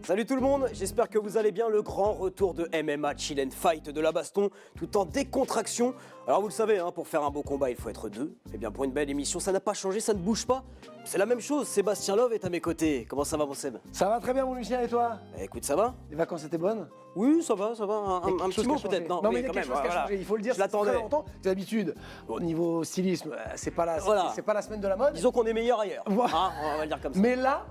Salut tout le monde, j'espère que vous allez bien. Le grand retour de MMA Chill and Fight, de la baston, tout en décontraction. Alors vous le savez, hein, pour faire un beau combat, il faut être deux. Et bien pour une belle émission, ça n'a pas changé, ça ne bouge pas. C'est la même chose, Sébastien Love est à mes côtés. Comment ça va mon Seb? Ça va très bien mon Lucien et toi? Écoute, ça va? Les vacances étaient bonnes? Oui, ça va. Un petit mot peut-être. Non mais il y a quelque chose qui a changé, il faut le dire, Je l'attendais. très longtemps. D'habitude, au niveau stylisme, c'est pas la semaine de la mode. Disons qu'on est meilleur ailleurs. Voilà. Hein, on va le dire comme ça. Mais là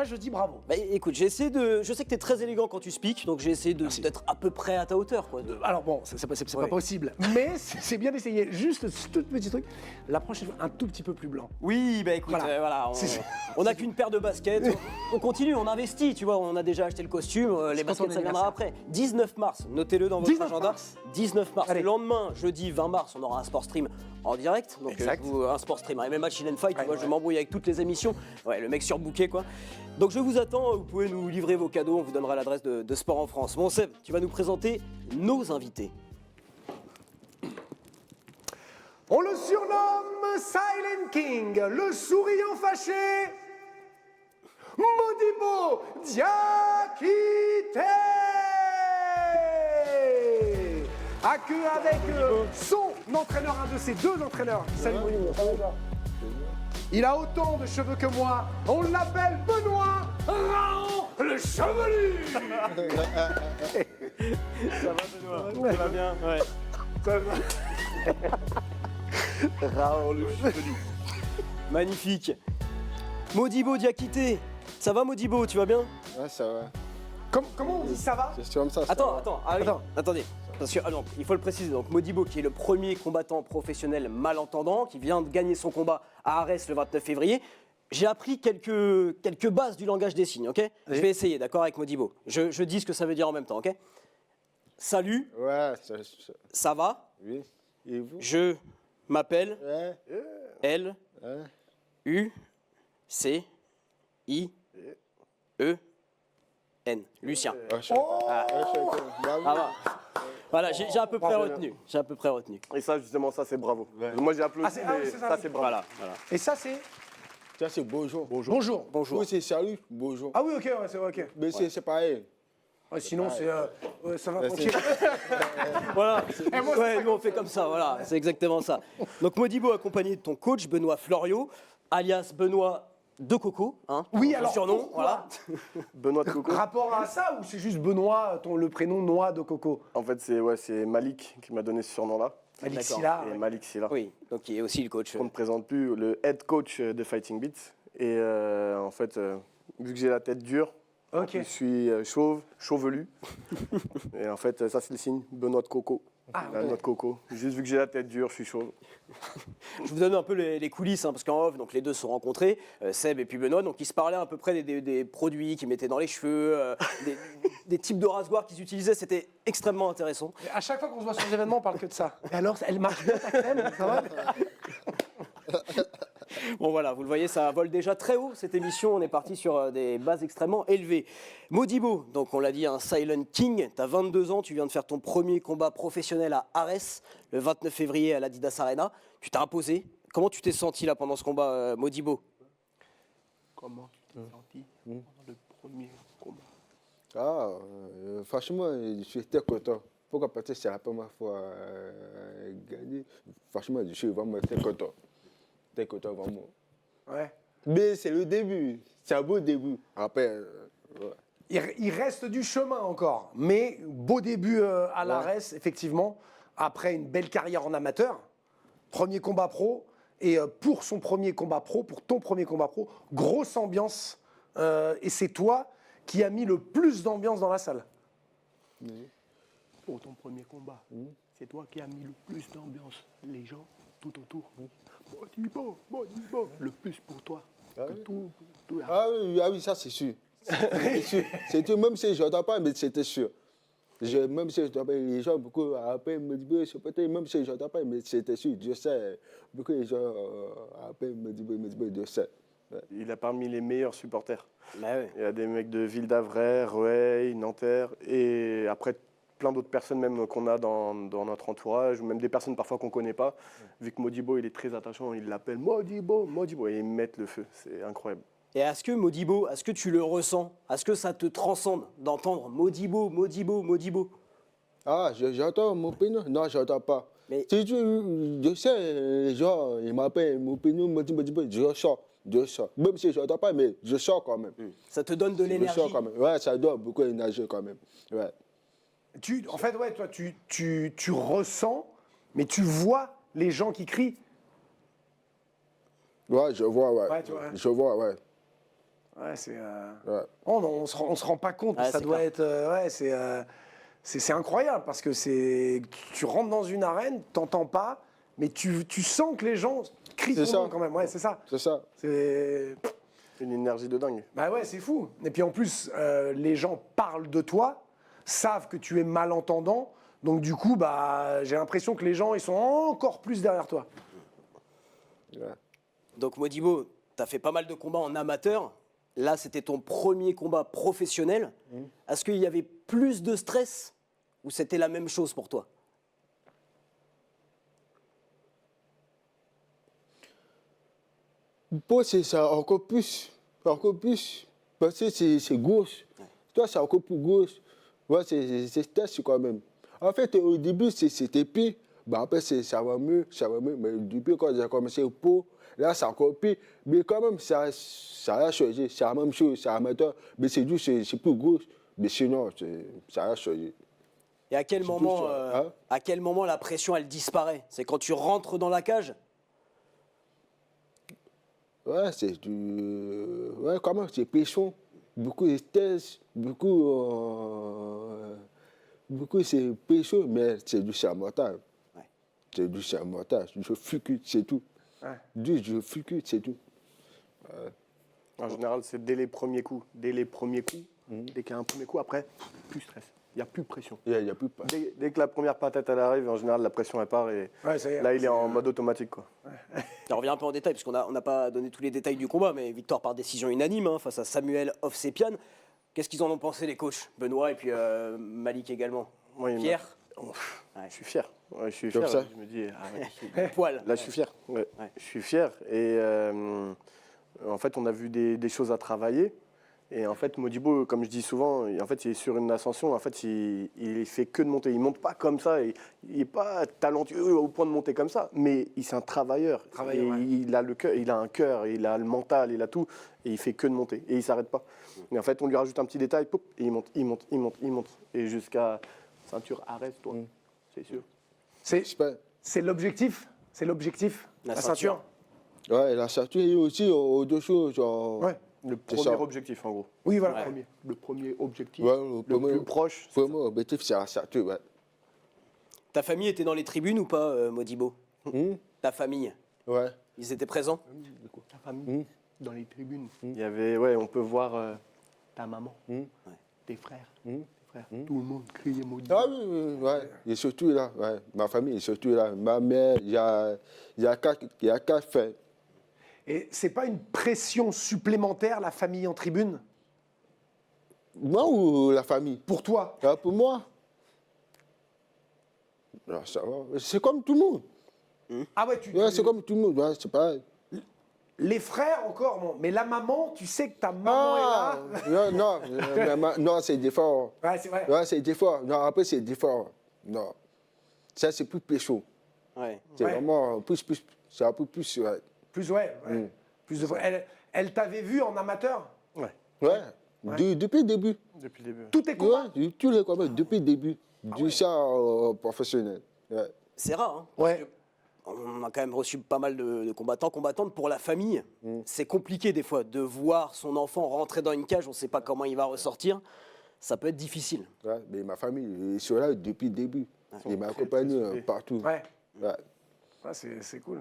je dis bravo. Bah, écoute, je sais que t'es très élégant quand tu speaks, donc j'ai essayé d'être à peu près à ta hauteur, quoi. Alors bon, c'est pas possible, mais c'est bien d'essayer. Juste ce tout petit truc, la prochaine fois, un tout petit peu plus blanc. Oui, bah écoute, Voilà. on n'a qu'une paire de baskets, on continue, on investit, tu vois, on a déjà acheté le costume, les baskets ça viendra après. 19 mars, notez-le dans votre 19 agenda. mars. 19 mars, Allez. le lendemain, jeudi 20 mars, on aura un sport stream en direct. Donc Exact. un sport stream, un MMA Chill and Fight, tu vois, Ouais. je m'embrouille avec toutes les émissions. Ouais, le mec surbooké quoi. Donc je vous attends, vous pouvez nous livrer vos cadeaux, on vous donnera l'adresse de Sport en France. Bon Seb, tu vas nous présenter nos invités. On le surnomme Silent King, le souriant fâché, Modibo Diakité. Avec son entraîneur, un de ses deux entraîneurs. Salut Modibo. Il a autant de cheveux que moi. On l'appelle Benoît Raon le chevelu. Ça va Benoît? Ça va bien? Ouais. Ça va. Raon le chevelu. Magnifique. Modibo Diakité. Ça va Modibo, tu vas bien? Ouais, ça va. Comment on dit ça va? C'est comme ça. Attends, attendez. Parce que, donc, il faut le préciser, donc Modibo qui est le premier combattant professionnel malentendant, qui vient de gagner son combat à Arès le 29 février. J'ai appris quelques bases du langage des signes, ok? Je vais essayer, d'accord, avec Modibo. Je dis ce que ça veut dire en même temps, ok? Salut, Ouais, ça va? oui. Et vous? Je m'appelle Ouais. L Ouais. U C I E N. Lucien. Ouais, je- Bravo. Ah, voilà, j'ai à peu près retenu. J'ai à peu près retenu. Et ça, justement, ça, c'est bravo. Moi, j'ai applaudi, mais c'est ça. ça, c'est bravo. Voilà. Et ça c'est Ça, c'est bonjour. bonjour. Bonjour. Oui, c'est salut, bonjour. Ah oui, ok, ouais, c'est ok. Mais c'est pareil. Ouais, sinon c'est ça va tranquille. Voilà. moi, Ouais, nous on fait comme ça, voilà, c'est exactement ça. Donc Modibo accompagné de ton coach Benoît Florio, alias Benoît de Coco, hein. Oui, son alors surnom, pourquoi Benoît de Coco. Rapport à ça ou c'est juste Benoît, le prénom Noix de Coco? En fait, c'est Malik qui m'a donné ce surnom-là. Malik D'accord. Silla. Et Malik Silla. Oui, donc il est aussi le coach. On ne présente plus le head coach de Fighting Beats. Et en fait, vu que j'ai la tête dure, Ok. je suis chauvelu. Et en fait, ça, c'est le signe Benoît de Coco. La noix de coco. Juste vu que j'ai la tête dure, je suis chauve. Je vous donne un peu les coulisses, hein, parce qu'en off, donc les deux se sont rencontrés, Seb et puis Benoît, donc ils se parlaient à peu près des produits qu'ils mettaient dans les cheveux, des types de rasoirs qu'ils utilisaient, c'était extrêmement intéressant. À chaque fois qu'on se voit sur les événements, on parle que de ça. Et alors, elle marche bien ta crème, ça va? Bon voilà, vous le voyez, ça vole déjà très haut cette émission, on est parti sur des bases extrêmement élevées. Modibo, donc on l'a dit, un Silent King, tu as 22 ans, tu viens de faire ton premier combat professionnel à Arès, le 29 février à l'Adidas Arena, tu t'es imposé. Comment tu t'es senti là pendant ce combat, Modibo? Comment tu t'es senti pendant le premier combat? Franchement, je suis très content. Pourquoi? Parce que c'est la première fois gagner. Franchement, je suis vraiment très content. Très content, vraiment. Ouais. Mais c'est le début. C'est un beau début. Après, ouais. Il reste du chemin encore, mais beau début à l'Arès, effectivement, après une belle carrière en amateur, premier combat pro, et pour son premier combat pro, pour ton premier combat pro, grosse ambiance, et c'est toi qui as mis le plus d'ambiance dans la salle. Pour ton premier combat, c'est toi qui as mis le plus d'ambiance, les gens tout autour. Modibo, le plus pour toi. Que tout Oui, ça c'est sûr. C'est sûr. C'était, même si je n'entends pas, mais c'était sûr. Même si je n'entends pas, les gens beaucoup après me disent, peut-être même si je n'entends pas, mais c'était sûr, Dieu sait. Beaucoup de gens après me disent, Dieu sait. Ouais. Il est parmi les meilleurs supporters. Bah ouais. Il y a des mecs de Ville-d'Avray, Rueil, Nanterre, et après plein d'autres personnes même qu'on a dans notre entourage, ou même des personnes parfois qu'on ne connaît pas. Vu que Modibo, il est très attachant, il l'appelle Modibo, et ils mettent le feu. C'est incroyable. Et est-ce que Modibo, est-ce que tu le ressens? Est-ce que ça te transcende d'entendre Modibo, Modibo, Modibo? Ah, j'entends mon prénom? Non, j'entends pas. Mais- Si je sais, les gens, ils m'appellent mon prénom, je sors. Même si je n'entends pas, mais je sors quand même. Ça te donne de Je l'énergie? sors quand même. Ouais, ça donne beaucoup d'énergie quand même. Ouais. En fait, ouais, toi, tu ressens, mais tu vois les gens qui crient. Ouais, je vois, ouais. Ouais, tu vois. Je vois, ouais. Ouais, c'est. Ouais. Oh, non, on se rend pas compte. Ouais, ça c'est doit clair. être. Ouais, c'est incroyable parce que tu rentres dans une arène, t'entends pas, mais tu sens que les gens crient C'est ton ça. nom quand même. Ouais, c'est ça. C'est ça. C'est. Une énergie de dingue. Bah ouais, c'est fou. Et puis en plus, les gens parlent de toi, savent que tu es malentendant. Donc du coup, bah, j'ai l'impression que les gens, ils sont encore plus derrière toi. Ouais. Donc Modibo, tu as fait pas mal de combats en amateur. Là, c'était ton premier combat professionnel. Est-ce qu'il y avait plus de stress ou c'était la même chose pour toi? Pour c'est ça encore plus. Encore plus. Parce que c'est gauche. Toi, c'est encore plus gauche. Ouais, c'est stress quand même. En fait, au début, c'était pire. Bah, après, ça va mieux, ça va mieux. Mais depuis quand j'ai commencé au pot, là, c'est encore pire. Mais quand même, ça a changé. C'est la même chose, c'est amateur. Mais c'est juste, c'est plus gauche. Mais sinon, ça a changé. Et à quel moment, plus, hein. à quel moment la pression elle disparaît? C'est quand tu rentres dans la cage? Ouais, c'est du. Ouais, comment? C'est pression. Beaucoup de stress, beaucoup c'est pression, mais c'est du sabotage. Ouais. C'est du sabotage. Je fucule, c'est tout. Ouais. Je fucule, c'est tout. En général, c'est dès les premiers coups. Dès les premiers coups, dès qu'il y a un premier coup, après, plus stress. Il n'y a plus de pression. Il y a plus pas. Dès que la première patate elle arrive, en général, la pression elle part et Ouais, ça y est. là, il est en mode automatique. Quoi. On revient un peu en détail, parce qu'on n'a pas donné tous les détails du combat, mais victoire par décision unanime hein, face à Samuel Ovsepian. Qu'est-ce qu'ils en ont pensé, les coachs? Benoît et puis Malik également. Moi, il m'a- Pierre, Je suis fier. Ouais, je suis Comme fier. ça. Je me dis, poil. là, je suis fier. Ouais. Ouais. Je suis fier. Et en fait, on a vu des choses à travailler. Et en fait, Modibo, comme je dis souvent, en fait, il est sur une ascension. En fait, il fait que de monter. Il monte pas comme ça. Il n'est pas talentueux au point de monter comme ça. Mais c'est un travailleur. Travailleur, Et ouais. il a le cœur, il a un cœur, il a le mental, il a tout. Et il fait que de monter. Et il s'arrête pas. Et en fait, on lui rajoute un petit détail. Pop, et il monte, il monte, il monte, il monte. Et jusqu'à ceinture, arrête-toi. C'est sûr. Je sais pas. C'est l'objectif. C'est l'objectif. La La ceinture. ceinture. Ouais, la ceinture et aussi au-dessous, genre. Ouais. Le C'est premier ça. objectif, en gros. Oui, voilà. Le premier objectif, Ouais, le le premier- plus proche. Pour moi, l'objectif, c'est la ceinture, ouais. Ta famille était dans les tribunes ou pas, Modibo? Hum, Ta famille, Ouais. ils étaient présents? Ta famille, dans les tribunes. Il y avait, ouais, on peut voir ta maman, tes frères, tout le monde criait Modibo. Ah oui, oui, ouais. Il est surtout là, ouais. Ma famille est surtout là. Ma mère, il y a quatre frères. Et c'est pas une pression supplémentaire, la famille en tribune? Moi ou la famille? Pour toi? Ah, pour moi? Ah, ça va. C'est comme tout le monde. Ah ouais, Ouais, c'est comme tout le monde. Ouais, c'est pareil. Les frères encore, non. Mais la maman, tu sais que ta maman Ah, est là. non, c'est différent. Ouais, c'est vrai. Ouais, c'est différent. Non, après, c'est différent. Non. Ça, c'est plus pécho. Ouais. C'est Ouais. vraiment plus, c'est un peu plus, ouais. Plus, ouais. Plus de... Elle t'avait vu en amateur? Ouais, Ouais. Depuis le début. depuis le début. Tous tes combats? Ouais, tous les combats, depuis le début. Du ça professionnel. Ouais. C'est rare, hein? Ouais. On a quand même reçu pas mal de combattants, combattantes pour la famille. C'est compliqué des fois de voir son enfant rentrer dans une cage, on ne sait pas comment il va ressortir. Ça peut être difficile. Ouais, mais ma famille, ils sont là depuis le début. Ils m'accompagnent très soudés. partout. Ouais. Ouais. Ah, c'est cool.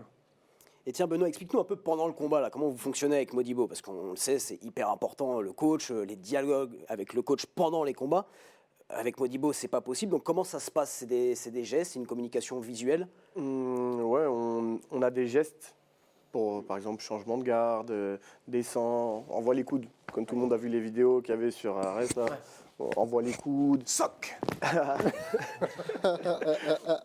Et tiens Benoît, explique-nous un peu pendant le combat, là, comment vous fonctionnez avec Modibo, parce qu'on le sait, c'est hyper important, le coach, les dialogues avec le coach pendant les combats. Avec Modibo, c'est pas possible. Donc comment ça se passe? C'est des gestes, c'est une communication visuelle? Ouais, on a des gestes pour, par exemple, changement de garde, descend, envoie les coudes. Comme tout le monde a vu les vidéos qu'il y avait sur Arrête, là. On envoie les coudes. Soc.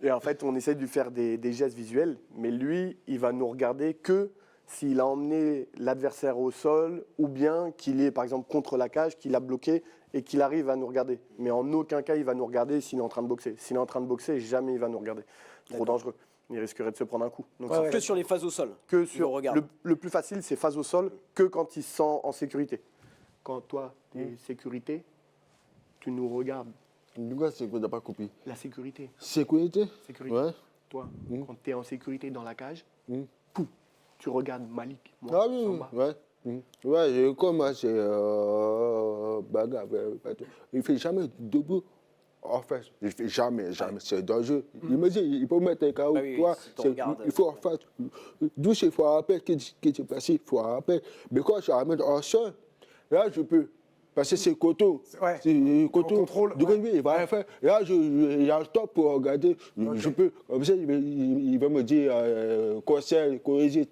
Et en fait, on essaie de lui faire des gestes visuels, mais lui, il va nous regarder que s'il a emmené l'adversaire au sol ou bien qu'il est par exemple contre la cage, qu'il a bloqué et qu'il arrive à nous regarder. Mais en aucun cas il va nous regarder s'il est en train de boxer. S'il est en train de boxer, jamais il va nous regarder. Trop dangereux. Il risquerait de se prendre un coup. Donc, Ouais, ouais. Que sur les phases au sol. que Il sur regarde. le plus facile, c'est phase au sol que quand il se sent en sécurité. Quand toi, tu es sécurité, tu nous regardes. Pourquoi c'est que tu n'as pas compris? La sécurité. Sécurité? Sécurité. Ouais. Toi, quand tu es en sécurité dans la cage, Mm. pouf, tu regardes Malik. Moi, Ah oui, Samba. ouais. Ouais, comme moi, c'est bagarre. Il ne fait jamais debout. En fait, il ne fait jamais. C'est dangereux. Il me dit, il peut mettre un KO. Ah oui, toi, si t'en regardes, il faut en faire. D'où il faut rappeler que tu passé, il faut rappeler. Mais quand je ramène en sol, là, je peux. Parce que c'est coteau. Ouais. C'est coteau. En contrôle, Du coup, ouais. lui, il va faire. Là, il y a le temps pour regarder. Je peux. Comme ça, il va me dire conseil, corriger,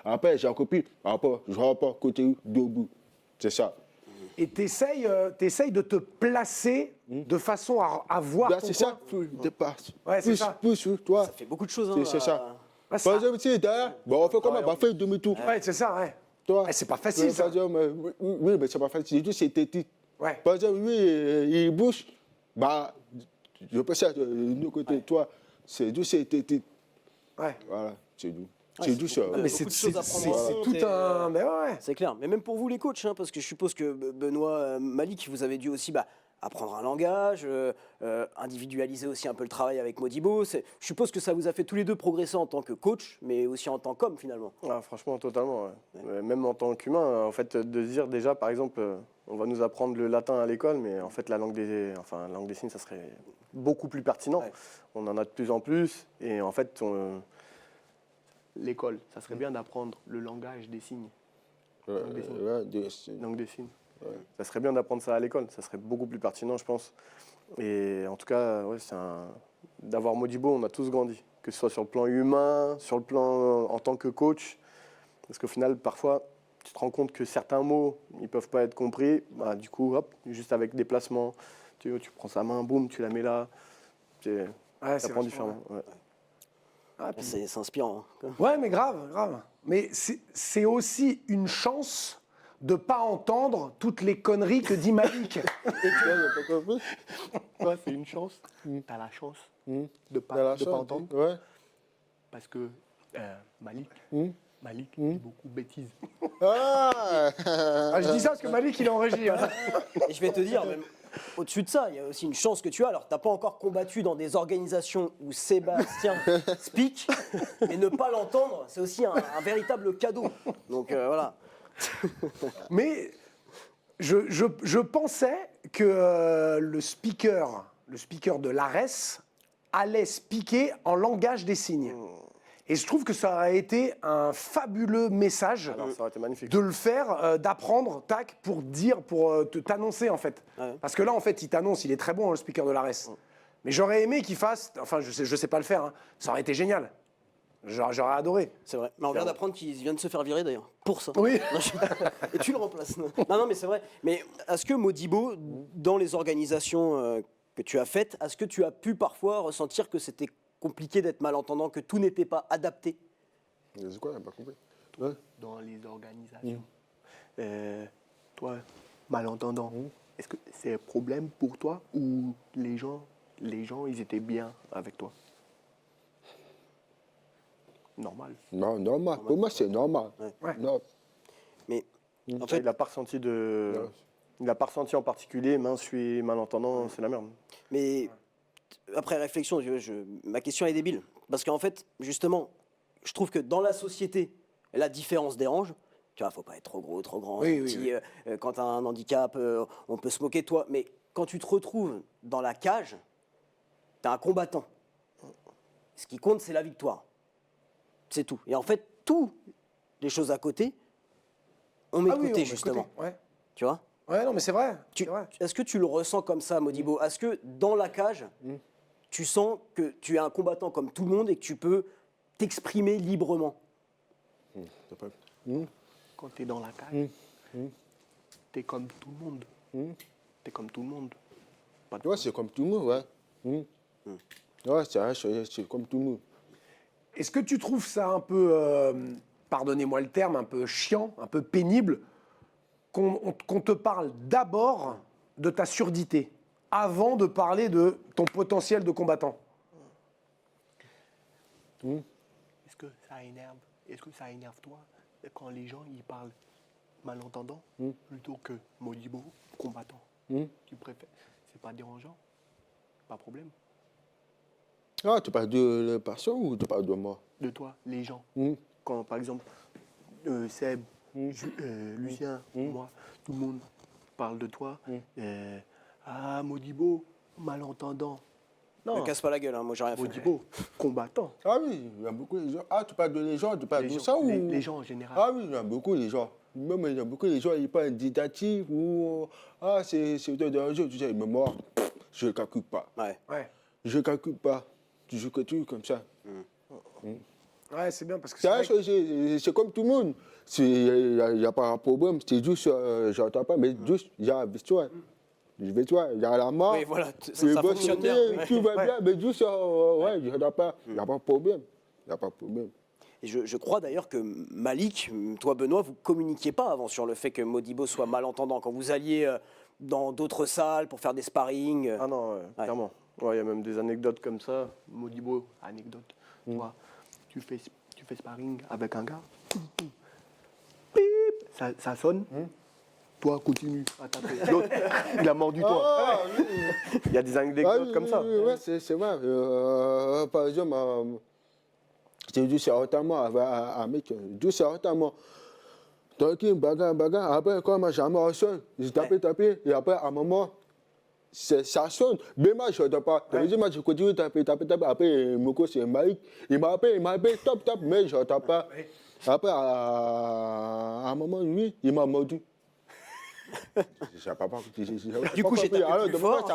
Après, j'ai compris. Après, je repars côté debout. C'est ça. Et t'essayes de te placer de façon à voir Là, ton c'est coin. ça, plus dépasse. Ouais, c'est ça. Plus, toi. Ça fait beaucoup de choses. Hein, C'est ça. Ouais, Par exemple, tu sais, derrière, on fait comment? On fait demi-tour. Ouais, c'est ça, ouais. Toi, Ouais, c'est pas facile, ça. Par exemple, oui, mais c'est pas facile. C'est technique. Ouais. Par exemple, lui, il bouge. Bah, je peux ça de l'autre côté. Toi, c'est doux, c'est technique. Ouais. Voilà, c'est doux. Ouais, C'est doux, ça. beaucoup Mais de c'est choses à prendre en compte tout et, un. Mais ouais. C'est clair. Mais même pour vous, les coachs, hein, parce que je suppose que Benoît, Malik, vous avez dû aussi apprendre un langage, individualiser aussi un peu le travail avec Modibo. Je suppose que ça vous a fait tous les deux progresser en tant que coach, mais aussi en tant qu'homme finalement. Ah, franchement, totalement. Ouais. Même en tant qu'humain, en fait, de se dire déjà, par exemple, on va nous apprendre le latin à l'école, mais en fait, la langue des signes, ça serait beaucoup plus pertinent. Ouais. On en a de plus en plus, et en fait, L'école, ça serait bien d'apprendre le langage des signes. Langue des signes. ça serait bien d'apprendre ça à l'école. Ça serait beaucoup plus pertinent, je pense. Et en tout cas, ouais, d'avoir Modibo, on a tous grandi, que ce soit sur le plan humain, sur le plan en tant que coach, parce qu'au final, parfois, tu te rends compte que certains mots, ils peuvent pas être compris. Bah, du coup, hop, juste avec des placements, tu prends sa main, boum, tu la mets là. Ouais, Ça c'est prend vachement différemment. Ouais. Ah, puis c'est inspirant. Hein. Ouais, mais grave. Mais c'est aussi une chance de pas entendre toutes les conneries que dit Malik. Toi, c'est une chance. Tu as la chance de ne Dans pas la chambre, entendre. Ouais. Parce que Malik dit beaucoup de bêtises. Ah! Ah, je dis ça parce que Malik, il est en régie. Hein. Et je vais te dire, même au-dessus de ça, il y a aussi une chance que tu as. Alors, tu n'as pas encore combattu dans des organisations où Sébastien speak, mais ne pas l'entendre, c'est aussi un véritable cadeau. Donc voilà. Mais je pensais que le speaker de l'ARES allait speaker en langage des signes. Et je trouve que ça aurait été un fabuleux message Alors, ça aurait été magnifique. de le faire, d'apprendre, tac, pour t'annoncer en fait. Ouais. Parce que là, en fait, il t'annonce, il est très bon, le speaker de l'ARES. Mais j'aurais aimé qu'il fasse, enfin, je sais pas le faire, hein, ça aurait été génial. J'aurais adoré. C'est vrai. Mais on vient d'apprendre qu'il vient de se faire virer d'ailleurs. Pour ça. Oui. Et tu le remplaces. Non, mais c'est vrai. Mais est-ce que Modibo, dans les organisations que tu as faites, est-ce que tu as pu parfois ressentir que c'était compliqué d'être malentendant, que tout n'était pas adapté? C'est quoi, j'ai pas compris. Ouais. Dans les organisations. Toi, malentendant, est-ce que c'est un problème pour toi ou les gens, ils étaient bien avec toi? Normal. Non, normal. Pour moi, c'est normal. Ouais. Non. Mais en En fait, il n'a pas ressenti il n'a pas ressenti en particulier, mince, je suis malentendant, c'est la merde. mais après réflexion, ma question est débile. Parce qu'en fait, justement, je trouve que dans la société, la différence dérange. Tu vois, faut pas être trop gros, trop grand. Oui, trop oui, petit. Quand tu as un handicap, on peut se moquer de toi. Mais quand tu te retrouves dans la cage, tu es un combattant. Ce qui compte, c'est la victoire. C'est tout. Et en fait, toutes les choses à côté, on met Ah de oui, côté, on met de justement. côté, Ouais. Tu vois? Ouais, non, mais c'est vrai. Tu- c'est vrai. Est-ce que tu le ressens comme ça, Modibo? Est-ce que dans la cage, tu sens que tu es un combattant comme tout le monde et que tu peux t'exprimer librement? T'as pas- Quand tu es dans la cage, tu es comme tout le monde. Tu es comme tout le monde. Pas de Ouais, c'est comme tout le monde, ouais. Ouais, c'est comme tout le monde. Est-ce que tu trouves ça un peu pardonnez-moi le terme, un peu chiant, un peu pénible, qu'on te parle d'abord de ta surdité, avant de parler de ton potentiel de combattant. Est-ce que ça énerve? Est-ce que ça énerve toi quand les gens ils parlent malentendant plutôt que Modibo, combattant? Tu préfères? C'est pas dérangeant? Pas de problème? Ah, tu parles de la personne ou tu parles de moi? De toi, les gens. Quand par exemple Seb, Lucien, moi, tout le monde parle de toi. Ah, Modibo, malentendant. Ne Non, casse pas la gueule, hein, moi j'ai rien fait. Modibo, combattant. Ah oui, il y a beaucoup de gens. Ah, tu parles de les gens, tu parles de ça ou... Les gens en général. Ah oui, il y a beaucoup de gens. Même il y a beaucoup de gens, ils parlent dictatif ou... Ah, c'est dangereux, tu sais, mais moi, je ne calcule pas. Ouais. Ouais, Je ne calcule pas. Je continue comme ça. ouais, c'est bien parce que c'est vrai que- C'est comme tout le monde. Il n'y a pas un problème. C'est juste, j'entends pas, mais juste, il y a l'histoire. Je vais toi, il y a la mort. Oui, voilà, le ça fonctionne bien. bonne tout va bien, mais juste, ouais, je n'entends pas. Il n'y a pas de problème. Il n'y a pas de problème. Et je crois d'ailleurs que Malik, toi Benoît, vous communiquiez pas avant sur le fait que Modibo soit malentendant. Quand vous alliez dans d'autres salles pour faire des sparring. Ah non, clairement. Ouais, il y a même des anecdotes comme ça. Modibo, anecdote. Toi, tu fais sparring avec un gars. Pip, ça sonne. Toi, continue à taper. L'autre, il a mordu toi. Ah, oui. Il y a des anecdotes comme ça. Oui, c'est vrai. Par exemple, j'ai dû certainement avec un mec, dû certainement. Tranquille, bagarre. Après, quand moi, j'ai mis seul, j'ai tapé. Et après, à un moment, ça sonne. Mais moi, je n'entends pas. Ouais. Moi, je continue de taper. Après, Moko, c'est Malik. Il m'a appelé, top, mais je n'entends pas. Ouais. Après, à un moment, lui, il m'a mordu. Du coup, j'ai tapé plus fort.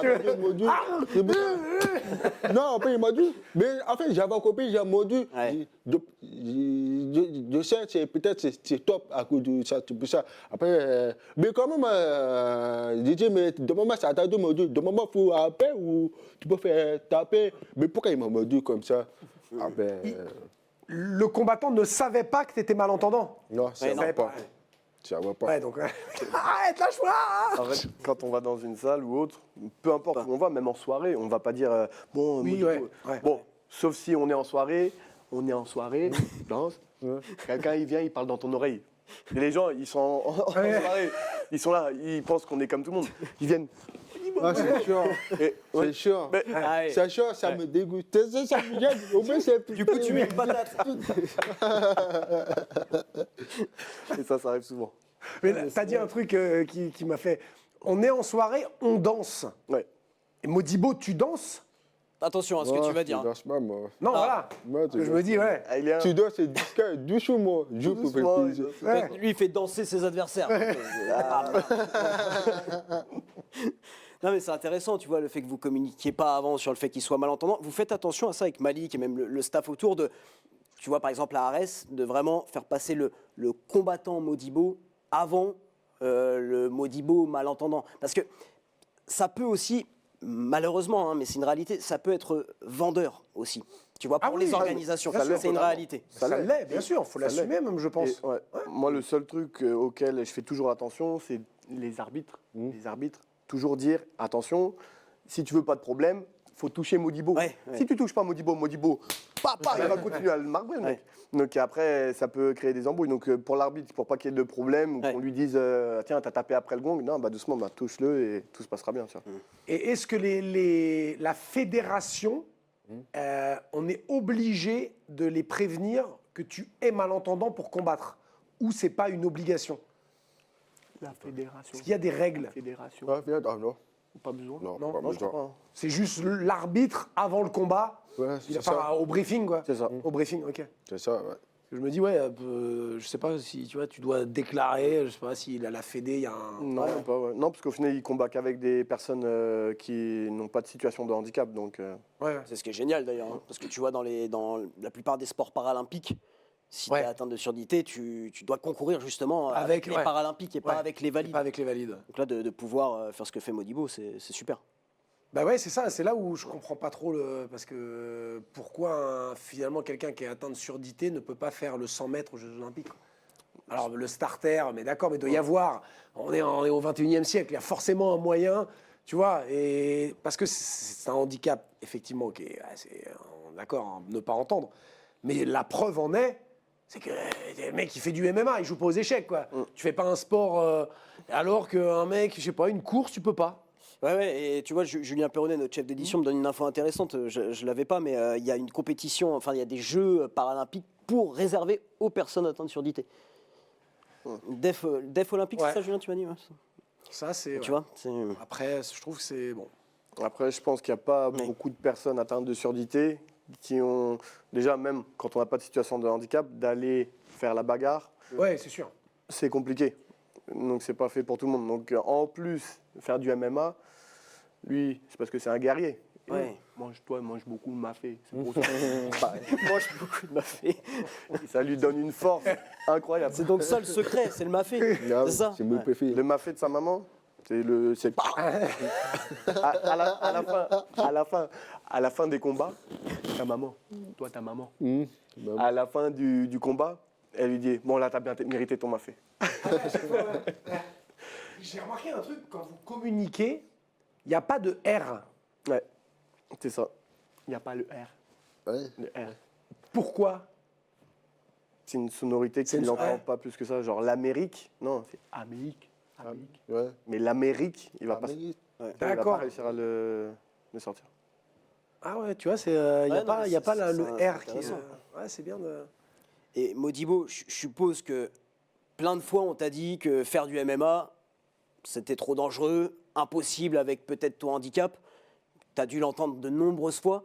Non, après, il m'a dit. Mais en fait, j'avais compris, j'ai mordu. Ouais. Je sais, peut-être c'est top à cause de ça, tout ça. Après, mais quand même, j'ai dit, mais de moment, ça t'a dû mordu. De moment, il faut appeler ou tu peux faire taper. Mais pourquoi il m'a mordu comme ça? Après, le combattant ne savait pas que tu étais malentendant. non, ça ne va pas. Ça va pas. Ouais, donc, arrête, lâche-moi. En fait, quand on va dans une salle ou autre, peu importe où on va, même en soirée, on va pas dire bon, Oui, Modibo, ouais. bon, sauf si on est en soirée, danse, quelqu'un il vient, il parle dans ton oreille. Et les gens, ils sont en soirée, ils sont là, ils pensent qu'on est comme tout le monde. Ils viennent. Ah, c'est chiant. C'est chiant. Mais- C'est chiant, ça me dégoûte. Ça me gêne. Au moins, c'est Du coup, tu mets une patate. Et ça arrive souvent. Mais là, t'as dit un truc qui m'a fait. On est en soirée, on danse. Ouais. Et Modibo, tu danses? Attention à ce que tu vas dire. Je danse pas, moi. Non, voilà. Moi, tu Je me dis, ouais. Ah, il est un- Tu danses, c'est discret, doucement. Je peux faire Doucement, plaisir. Ouais. Lui, il fait danser ses adversaires. Non, mais c'est intéressant, tu vois, le fait que vous communiquiez pas avant sur le fait qu'il soit malentendant. Vous faites attention à ça avec Malik et même le staff autour de, tu vois, par exemple, à Arès, de vraiment faire passer le combattant Modibo avant le Modibo malentendant. Parce que ça peut aussi, malheureusement, hein, mais c'est une réalité, ça peut être vendeur aussi. Tu vois, pour Ah oui, les ça- organisations, bien sûr, c'est une réalité. Ça l'est, bien sûr. Il faut Ça l'assumer, même, je pense. Et, ouais, moi, le seul truc auquel je fais toujours attention, c'est les arbitres. Les arbitres, toujours dire attention, si tu veux pas de problème, faut toucher Modibo. Ouais. Si tu touches pas Modibo, il va continuer à le marquer, le mec. Donc après, ça peut créer des embrouilles. Donc pour l'arbitre, pour pas qu'il y ait de problème, ou qu'on lui dise tiens, t'as tapé après le gong, non, bah doucement, bah, touche-le et tout se passera bien. Tu vois. Et est-ce que la fédération, on est obligé de les prévenir que tu es malentendant pour combattre? Ou c'est pas une obligation? La fédération. Est-ce qu'il y a des règles? Fédération. Ah, viens, non. Pas besoin. Non, Non, pas Non, je crois besoin. pas, hein. C'est juste l'arbitre avant le combat? Ouais, Il c'est a pas ça. au briefing, quoi. C'est ça. Au briefing, ok. C'est ça, ouais. Je me dis, ouais, je sais pas si tu vois, tu dois déclarer, je sais pas s'il a la fédé, il y a un. Non, Ouais. même pas, ouais. Non, parce qu'au final, il combat qu'avec des personnes qui n'ont pas de situation de handicap. Donc, Ouais. C'est ce qui est génial d'ailleurs, hein, parce que tu vois, dans la plupart des sports paralympiques, si Ouais. tu es atteint de surdité, tu dois concourir justement avec les ouais. paralympiques et pas Ouais. avec les valides. Pas avec les valides. Donc là, de pouvoir faire ce que fait Modibo, c'est super. Bah ouais, c'est ça, c'est là où je comprends pas trop parce que pourquoi finalement quelqu'un qui est atteint de surdité ne peut pas faire le 100 mètres aux Jeux Olympiques, quoi. Alors le starter, mais d'accord, mais il doit y avoir, on est au 21e siècle, il y a forcément un moyen, tu vois, et parce que c'est un handicap, effectivement, qui est, d'accord, hein, ne pas entendre, mais la preuve en est, c'est que le mec qui fait du MMA, il joue pas aux échecs, quoi. Tu fais pas un sport, alors qu'un mec, je sais pas, une course, tu peux pas. Ouais, et tu vois, Julien Perronnet, notre chef d'édition, me donne une info intéressante. Je ne l'avais pas, mais il y a une compétition, enfin, il y a des Jeux paralympiques pour réserver aux personnes atteintes de surdité. Def olympique, Ouais. c'est ça, Julien, tu m'as dit? Ouais. Ça, c'est. Tu Ouais. vois, Après, je trouve que c'est bon. Après, je pense qu'il n'y a pas Mais- beaucoup de personnes atteintes de surdité qui ont, déjà, même quand on n'a pas de situation de handicap, d'aller faire la bagarre, Ouais, c'est sûr. c'est compliqué. Donc, c'est pas fait pour tout le monde. Donc, en plus, faire du MMA, lui, c'est parce que c'est un guerrier. ouais. Toi, mange beaucoup de mafé. C'est pour ça. Il mange beaucoup de mafé. Et ça lui donne une force incroyable. C'est donc ça le secret, c'est le mafé. Ah, C'est ça. c'est mon Ouais. préféré. Le mafé de sa maman, c'est à la fin des combats, Ta maman. Toi, ta maman. à la fin du combat, elle lui dit bon là t'as bien mérité ton mafé. J'ai remarqué un truc, quand vous communiquez, il n'y a pas de R. Ouais, c'est ça. Il n'y a pas le R. Ouais. Le R. Pourquoi? C'est une sonorité C'est qui une- n'entend ouais. pas plus que ça. Genre l'Amérique, non, Amérique. Amérique. Ouais. mais l'Amérique, il va pas, Amérique. il va pas D'accord. réussir à le sortir. Ah ouais, tu vois, il n'y Ouais, a non, pas, mais y a pas c'est- le c'est R qui. intéressant. Ouais, c'est bien de. Et Modibo, je suppose que plein de fois on t'a dit que faire du MMA, c'était trop dangereux, impossible avec peut-être ton handicap. Tu as dû l'entendre de nombreuses fois.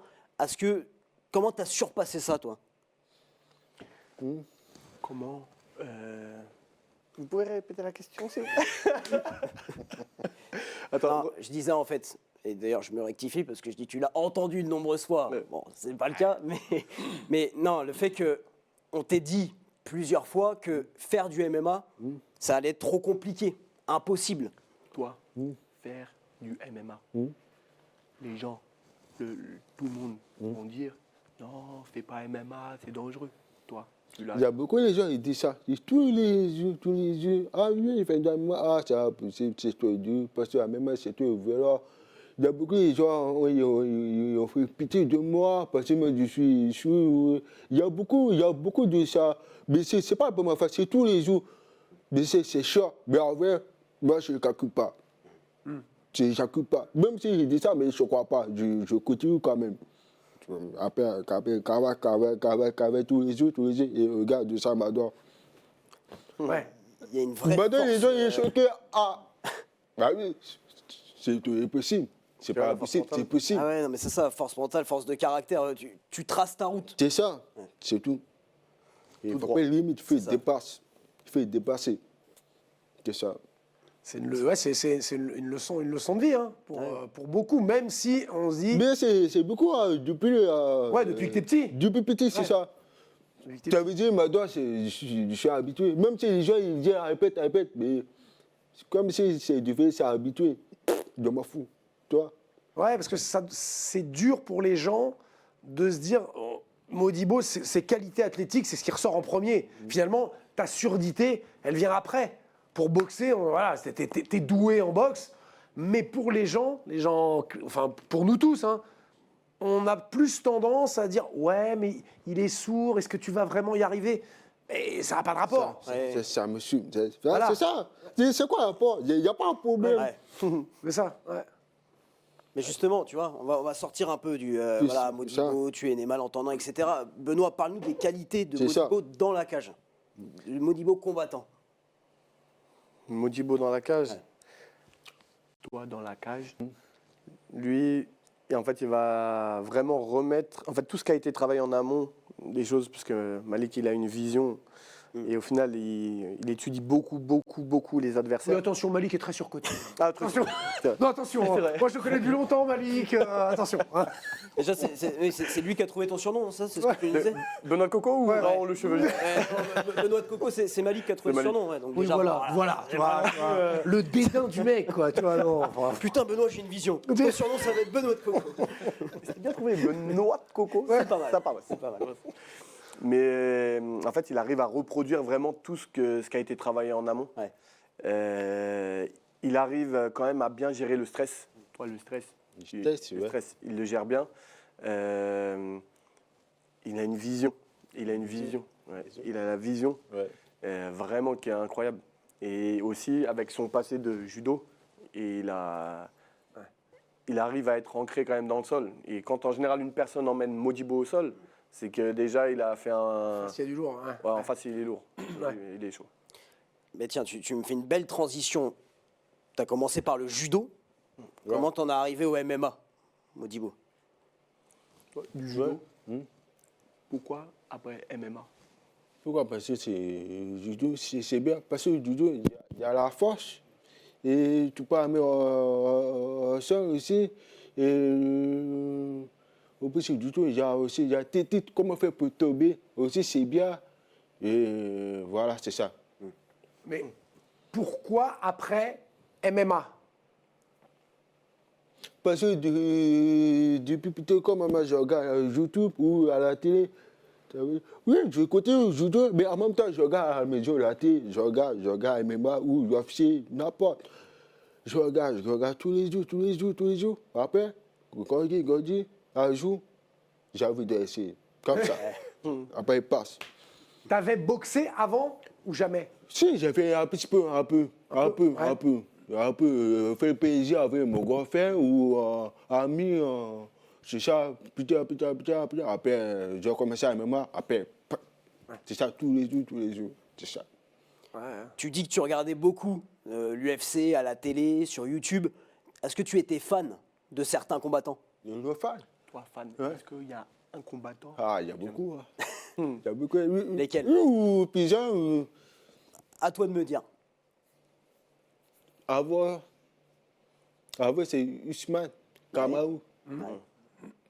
Comment tu as surpassé ça, toi? Comment Vous pouvez répéter la question, s'il vous plaît? Attends, Non, je disais en fait, et d'ailleurs je me rectifie parce que je dis tu l'as entendu de nombreuses fois. Ouais. Bon, c'est pas le cas, mais non, le fait que on t'ait dit plusieurs fois que faire du MMA, ça allait être trop compliqué, impossible. toi, faire du MMA. Les gens, tout le monde vont dire non, fais pas MMA, c'est dangereux. Toi, tu l'as. Il y a beaucoup de gens qui disent ça. Ils disent tous les jours. Ah oui, il fait de moi. Ah, c'est trop dur. Parce que même c'est tout voilà. Il y a beaucoup de gens ils ont fait pitié de moi. Parce que moi, je suis. Il y a beaucoup de ça. Mais c'est pas pour ma face, c'est tous les jours. Mais c'est chaud. Mais en vrai, moi, je ne calcule pas. Je ne calcule pas. Même si je dis ça, mais je ne crois pas. Je continue quand même. Après, tous les jours, et regarde, ça m'adore. Ouais. Il y a une vraie Maintenant, les force, gens, ils sont choqués. Ah, bah oui, c'est impossible. C'est Tu vois, pas la force impossible, mentale. c'est possible. Ah ouais, non, mais c'est ça, force mentale, force de caractère. Tu traces ta route. C'est ça, c'est tout. Et Tout il faut droit. pas limite, il faut ça. dépasser. Il faut dépasser. C'est ça. C'est une leçon de vie, hein, pour beaucoup, même si on se dit. Mais c'est beaucoup, hein, depuis. Ouais, depuis que t'es petit. Depuis petit, c'est Ouais. ça. Depuis que t'es Tu avais dit, maintenant, je suis habitué. Même si les gens ils disent répète, mais c'est comme si c'est devenu c'est habitué. Je m'en fous. Toi? Ouais, parce que c'est dur pour les gens de se dire, oh, Modibo, ses qualités athlétiques, c'est ce qui ressort en premier. Finalement, ta surdité, elle vient après. Pour boxer, voilà, t'es doué en boxe, mais pour les gens, enfin pour nous tous, hein, on a plus tendance à dire, ouais, mais il est sourd, est-ce que tu vas vraiment y arriver? Et ça n'a pas de rapport. Ça me suit. Voilà. C'est ça. C'est quoi le rapport? Il n'y a pas un problème. Ouais. C'est ça, ouais. Mais justement, tu vois, on va sortir un peu du Plus voilà, Modibo, tu es né malentendant, etc. Benoît, parle-nous des qualités de C'est ça. Modibo dans la cage. Le Modibo combattant. Modibo dans la cage, Ouais. Toi, dans la cage, lui, et en fait, il va vraiment remettre en fait, tout ce qui a été travaillé en amont, des choses, puisque Malik, il a une vision Et au final, il étudie beaucoup les Mais adversaires. attention, Malik est très surcoté. Ah, très Attention. sûr. Non, attention, C'est vrai. moi je le connais depuis longtemps, Malik. Attention. Hein. Déjà, c'est lui qui a trouvé ton surnom, ça, c'est ce que tu nous disais. Benoît Coco ou Raoul le Chevalier? Benoît de Coco, c'est Malik qui a trouvé C'est le Malik. surnom. Ouais, donc Oui, déjà, voilà. Tu vois, le dédain du mec, quoi. Tu vois, non. Enfin, Putain, Benoît, j'ai une vision. Ton surnom, ça va être Benoît de Coco. C'est bien trouvé, Benoît de Coco. C'est pas mal. Ça pas mal. C'est pas mal. Mais en fait, il arrive à reproduire vraiment tout ce qui a été travaillé en amont. Ouais. Il arrive quand même à bien gérer le stress. Toi, le stress. Le stress, il le gère bien. Il a une vision. Ouais. Il a la vision vraiment qui est incroyable. Et aussi, avec son passé de judo, il arrive à être ancré quand même dans le sol. Et quand en général une personne emmène Modibo au sol, c'est que déjà il a fait un... s'il y a du lourd. Hein. Ouais, en face, il est lourd. Ouais. Il est chaud. Mais tiens, tu me fais une belle transition. Tu as commencé par le judo. Comment t'en es arrivé au MMA, Modibo? Du judo. Pourquoi après MMA? Pourquoi? Parce que c'est bien. Parce que le judo, il y a la force. Et tu peux amener au sol aussi. Et au plus du judo, il y a tes titres, comment faire pour tomber. Aussi, c'est bien. Et voilà, c'est ça. Mais pourquoi après MMA? Parce que depuis plutôt comme moi, je regarde YouTube ou à la télé. Oui, je côté judo, mais en même temps, je regarde à la maison, la télé, je regarde MMA ou UFC, n'importe. Je regarde tous les jours. Après, quand il dit, un jour, j'ai envie d'essayer. Comme ça. Après, il passe. T'avais boxé avant ou jamais? Si, j'ai fait un petit peu, fait plaisir avec mon grand frère ou ami. C'est ça, petit à petit. Après, j'ai commencé à MMA. Après, c'est ça, tous les jours. C'est ça. Tu dis que tu regardais beaucoup l'UFC à la télé, sur YouTube. Est-ce que tu étais fan de certains combattants? Je le fais. Toi, fan, Ouais. est-ce qu'il y a un combattant? Ah, il y a beaucoup. Hein. Il y a beaucoup. Lesquels? Ou Pigeon. À toi de me dire. Avant, c'est Usman, Kamaru.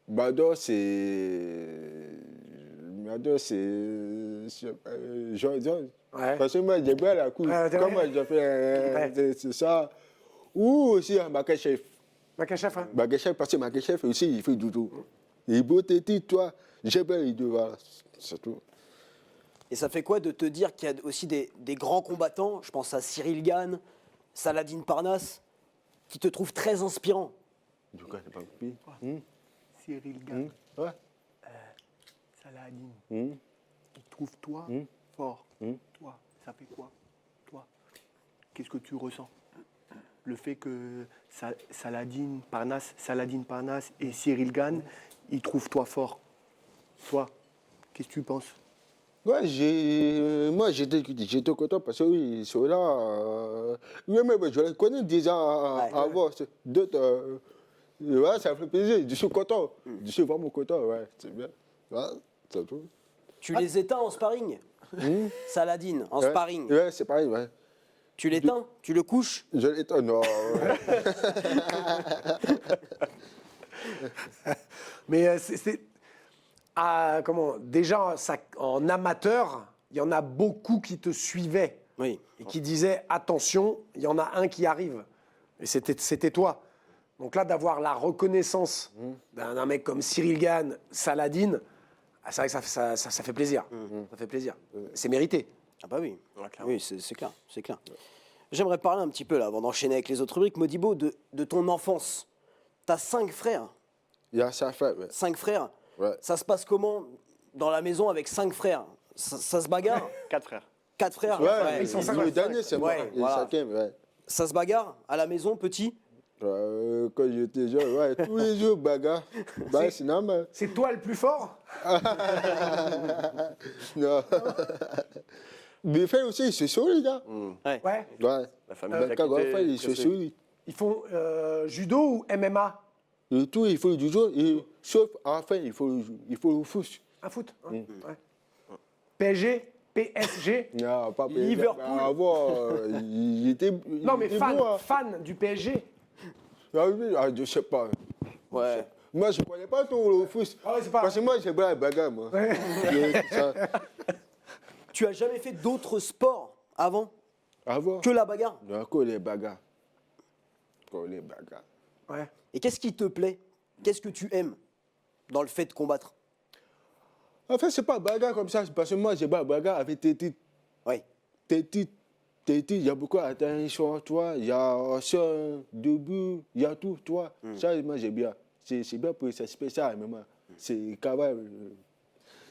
Bador, c'est Jordan. Ouais. Parce que moi, j'ai bien la cour. Ouais, c'est Comme vrai. moi, j'ai fait c'est ça. Ou aussi un Makachev. Makachev, hein? Makachev, parce que Makachev aussi, il fait du tout. Il est beau, t'es toi. J'ai bien les deux, voilà. C'est tout. Et ça fait quoi de te dire qu'il y a aussi des grands combattants, je pense à Cyril Gane, Saladin Parnasse, qui te trouvent très inspirant? Du coup, c'est pas coupé. Cyril Gane, Ouais. Saladin, Hum. il trouve toi fort. Toi, ça fait quoi? Toi, qu'est-ce que tu ressens? Le fait que Saladin Parnasse et Cyril Gane, ils trouvent toi fort. Toi, qu'est-ce que tu penses? Ouais, moi j'étais content parce que oui, ceux-là, oui, mais je les connais déjà avant. D'autres, ouais, ça fait plaisir. Je suis content. Je suis vraiment content, ouais, c'est bien. Ouais, c'est tout. Tu les éteins en sparring? Saladin, en Ouais, sparring. Ouais, c'est pareil, ouais. Tu l'éteins? Tu le couches? Je l'étonne, non. Mais déjà, en amateur, il y en a beaucoup qui te suivaient Oui. et qui disaient attention, il y en a un qui arrive. Et c'était toi. Donc là, d'avoir la reconnaissance d'un mec comme Cyril Gane, Saladin, c'est vrai que ça fait plaisir. Ça fait plaisir. C'est mérité. Ah bah oui, oui, c'est clair, c'est clair. J'aimerais parler un petit peu, là, avant d'enchaîner avec les autres rubriques, Modibo, de ton enfance. T'as 5 frères. Il y a ça à faire, ouais. 5 frères. Ouais. Ça se passe comment dans la maison avec 5 frères? Ça se bagarre? 4 frères. 4 frères? ils sont cinq, le ouais. dernier, c'est moi. Ouais, Et voilà. cinquième, ouais. Ça se bagarre à la maison, petit? Quand j'étais jeune, ouais, tous les jours, bagarre. Bah, c'est normal. C'est toi le plus fort? Non. Mes frères aussi, ils se sont les gars. Ouais. Ouais. La famille Même quand grand frère, ils se pressée. sont. Ils font judo ou MMA? Et tout, il faut du jeu. Sauf, enfin, il faut le foot. Un foot. Hein. Ouais. PSG? PSG. Non, pas Liverpool. Avant, il était. Non, mais était fan, bon, hein. fan du PSG. Ah oui, je sais pas. Ouais. Moi, je connais pas tout le foot. Ah ouais, c'est pas- Parce que moi, j'ai bien la bagarre, moi. Ça. Tu as jamais fait d'autres sports avant Avant, que la bagarre? encore les bagarres. Encore les bagarres. Ouais. Et qu'est-ce qui te plaît? Qu'est-ce que tu aimes dans le fait de combattre? En fait, c'est pas bagarre comme ça. Parce que moi, j'ai pas la bagarre avec tes titres. Oui. Tes titres, il y a beaucoup d'attention, toi. Il y a un début, il y a tout, toi. Ça, moi, j'ai bien. C'est bien pour ça, spécial, mais moi. C'est quand même.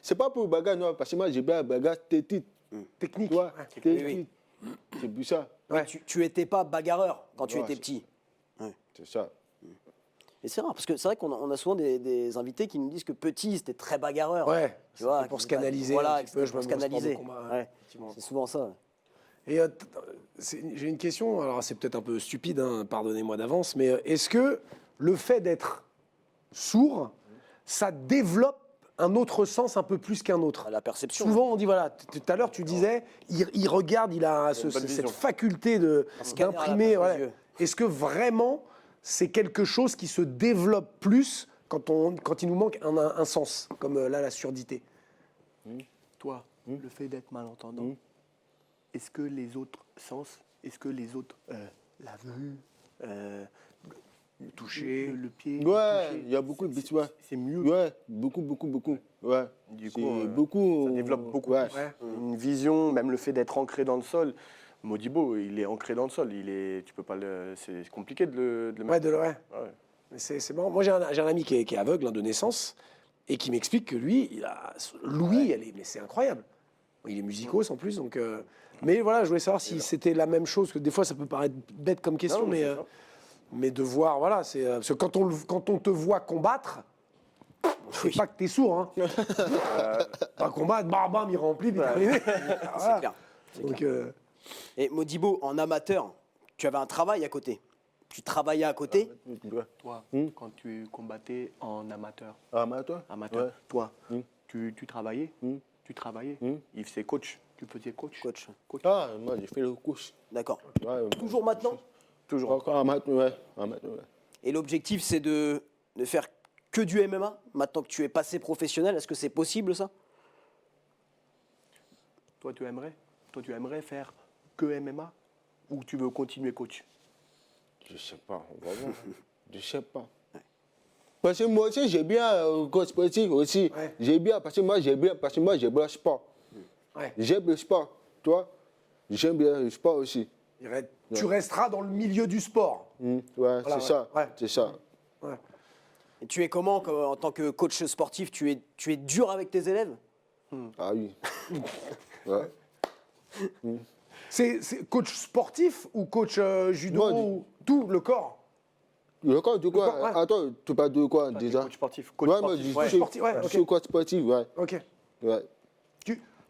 C'est pas pour bagarre, non, parce que moi, j'ai bien la bagarre, tes titres. Technique. Toi, Ouais. tes Oui, oui. titres. C'est pour ça. Ouais. Tu étais pas bagarreur quand tu Ouais, étais c'est- petit. C'est ça. Et c'est rare, parce que c'est vrai qu'on a souvent des invités qui nous disent que petit, c'était très bagarreur. Ouais, Tu vois, pour qui- se canaliser Voilà, un petit peu, pour je se me mets au sport de canaliser. combat, Ouais. effectivement. C'est souvent ça. Et j'ai une question, alors c'est peut-être un peu stupide, hein, pardonnez-moi d'avance, mais est-ce que le fait d'être sourd, ça développe un autre sens un peu plus qu'un autre? La perception. Souvent, on dit, voilà, tout à l'heure, tu disais, il regarde, il a une bonne cette vision. faculté scanner à la d'imprimer. place des Ouais. yeux. Est-ce que vraiment, c'est quelque chose qui se développe plus quand il nous manque un sens, comme là, la surdité? Toi, le fait d'être malentendant, est-ce que les autres sens, est-ce que les autres, la vue, le toucher. le pied, Ouais, le toucher, il y a beaucoup de bêtises, ouais. c'est mieux. Ouais, beaucoup. Ouais. Du C'est coup, beaucoup. ça développe beaucoup Ouais. plus. Ouais. Une vision, même le fait d'être ancré dans le sol. Modibo, il est ancré dans le sol. Tu peux pas c'est compliqué de le Ouais, mettre. ouais. Ouais. Mais c'est marrant. Moi, j'ai un ami qui est aveugle, hein, de naissance, et qui m'explique que lui, il a l'ouïe, mais c'est incroyable. Il est musicos en plus, donc. Mais voilà, je voulais savoir si c'était la même chose, que des fois, ça peut paraître bête comme question, Non, mais, c'est ça. mais de voir, voilà, c'est parce que quand on te voit combattre, c'est pas que t'es sourd, hein. Un combat, bam, bam, il remplit, puis terminé. C'est clair. Donc, Et Modibo, en amateur, tu avais un travail à côté. Tu travaillais à côté. Ouais. Toi, quand tu combattais en amateur, Amateur. Ouais. toi, tu travaillais, tu travaillais. Il faisait coach. Tu faisais coach. Coach. Ah, moi, j'ai fait le couche. D'accord. Ouais, Toujours maintenant. Toujours. Encore amateur, ouais. Amateur, ouais. Et l'objectif, c'est de faire que du MMA, maintenant que tu es passé professionnel. Est-ce que c'est possible, ça? Toi, tu aimerais faire que MMA ou tu veux continuer coach? Je sais pas, on va voir. Je sais pas. Parce que moi aussi, j'ai bien coach sportif aussi. Ouais. J'ai bien, parce que moi, j'ai bien le sport. ouais. J'aime le sport, toi. J'aime bien le sport aussi. Tu resteras dans le milieu du sport. Ouais, Voilà, c'est ouais. ça. Ouais. C'est ça. Ouais. Et tu es comment en tant que coach sportif? Tu es dur avec tes élèves? Ah oui. Ouais. C'est coach sportif ou coach judo Moi, ou tout le corps? Le corps de quoi? corps, ouais. Attends, tu parles de quoi Toi, t'es déjà? coach sportif. Coach Ouais, moi, sportif. je suis sportif, ouais, je ok. suis coach sportif, ouais. Ok. Ouais.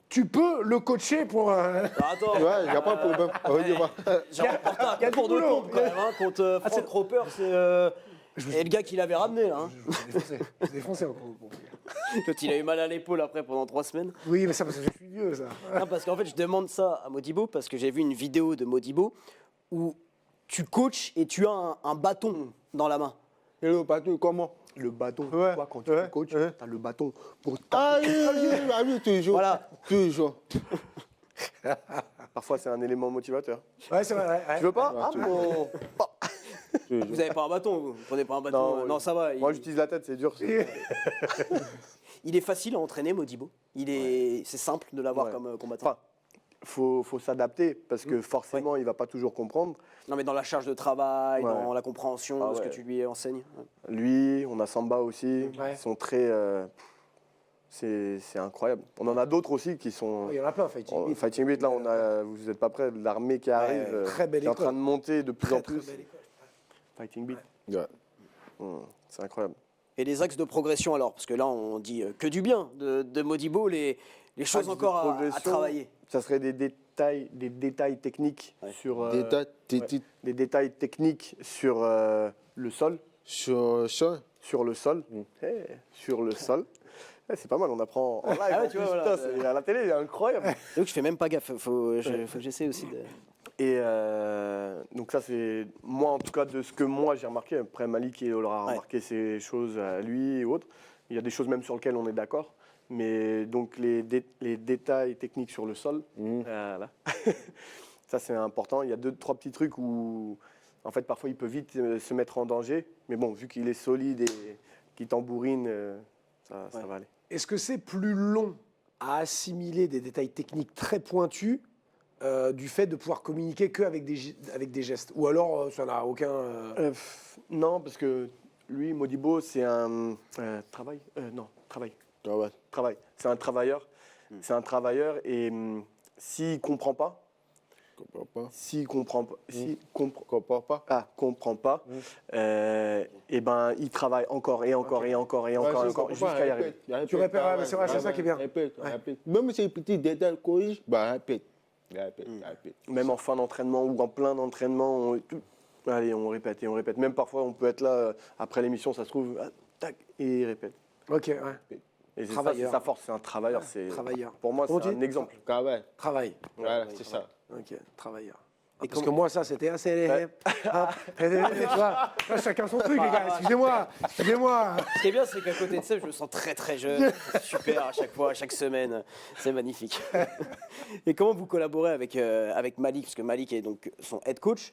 Tu peux le coacher pour. Attends, Ouais, il n'y a pas de problème. On va dire. j'ai remporté un y a du concours de boulot. compte quand même, hein, contre Frank Roper. Et le gars qui l'avait ramené, là. Hein. Je suis défoncé encore. Quand il a eu mal à l'épaule après pendant 3 semaines. Oui, mais ça, parce que je suis vieux, ça. Non, parce qu'en fait, je demande ça à Modibo parce que j'ai vu une vidéo de Modibo où tu coaches et tu as un bâton dans la main. Et le patron, comment? Le bâton, Ouais, toi, quand tu ouais, es coach, ouais. tu as le bâton pour Ah oui, toujours. Voilà. Toujours. Parfois, c'est un élément motivateur. Ouais, c'est vrai. Ouais. Tu veux pas? Ouais, Ah, toujours. bon. toujours. Vous n'avez pas un bâton, vous prenez pas un bâton. Non, ça va. Moi, j'utilise la tête, c'est dur. Il est facile à entraîner, Modibo. C'est simple de l'avoir Ouais. comme combattant. Enfin, faut s'adapter parce que forcément, il va pas toujours comprendre. Non, mais dans la charge de travail, Ouais. dans la compréhension Ah de ce que ouais. tu lui enseignes. Lui, on a Samba aussi. Ouais. Ils sont très. C'est incroyable. On en a d'autres aussi qui sont. Il y en a plein, Fighting Beat. Fighting Beat, là, vous n'êtes pas prêts. L'armée qui arrive, très belle qui est en école. train de monter de plus en Très plus. belle école. Fighting Beat. Ouais. C'est incroyable. Et les axes de progression alors? Parce que là, on dit que du bien de Modibo, les choses Axes de encore à progression, travailler. Ça serait des détails techniques sur. Des dates, des titres Des détails techniques sur le sol. sur ça. Sur le sol. Mm. Sur le sol. Ouais, c'est pas mal, on apprend en live. Ah ouais, en tu vois, plus, voilà. putain, à la télé, c'est incroyable. Donc je fais même pas gaffe, faut que j'essaie aussi de... Et donc ça, c'est moi, en tout cas, de ce que moi j'ai remarqué. Après, Malik, il aura Ouais. remarqué ces choses à lui et autres. Il y a des choses même sur lesquelles on est d'accord. Mais donc les détails techniques sur le sol, voilà. Ça c'est important. Il y a 2-3 petits trucs où, en fait, parfois il peut vite se mettre en danger. Mais bon, vu qu'il est solide et qu'il tambourine, ça va aller. Est-ce que c'est plus long à assimiler des détails techniques très pointus du fait de pouvoir communiquer qu'avec avec des gestes? Ou alors ça n'a aucun... Non, parce que lui, Modibo, c'est un travail. Non, travail. Ah ouais. Travail. C'est un travailleur. C'est un travailleur et s'il comprend pas, Comprends pas. s'il comprend pas, Comprends pas. comprend pas, et ben il travaille encore et encore et encore et encore, et encore jusqu'à y arriver. Tu répètes, ouais, c'est vrai, c'est ça qui est bien. Répète. Même si petit détail corrige, bah répète. Répète. Même en fin d'entraînement ou en plein d'entraînement, allez, on répète et on répète. Même parfois, on peut être là après l'émission, ça se trouve, tac, et il répète. Ok, ouais. Et c'est ça, c'est Travailleur. sa force, c'est un travailleur. Travailleur. Pour moi, Comment c'est tu un dis exemple. Travail. Travail. Voilà, c'est ça. Ok, travailleur. Parce que moi, ça, c'était assez... Tu vois, là, chacun son truc, les gars. Excusez-moi. Ce qui est bien, c'est qu'à côté de ça, je me sens très très jeune. Super à chaque fois, à chaque semaine. C'est magnifique. Et comment vous collaborez avec Malik? Parce que Malik est donc son head coach.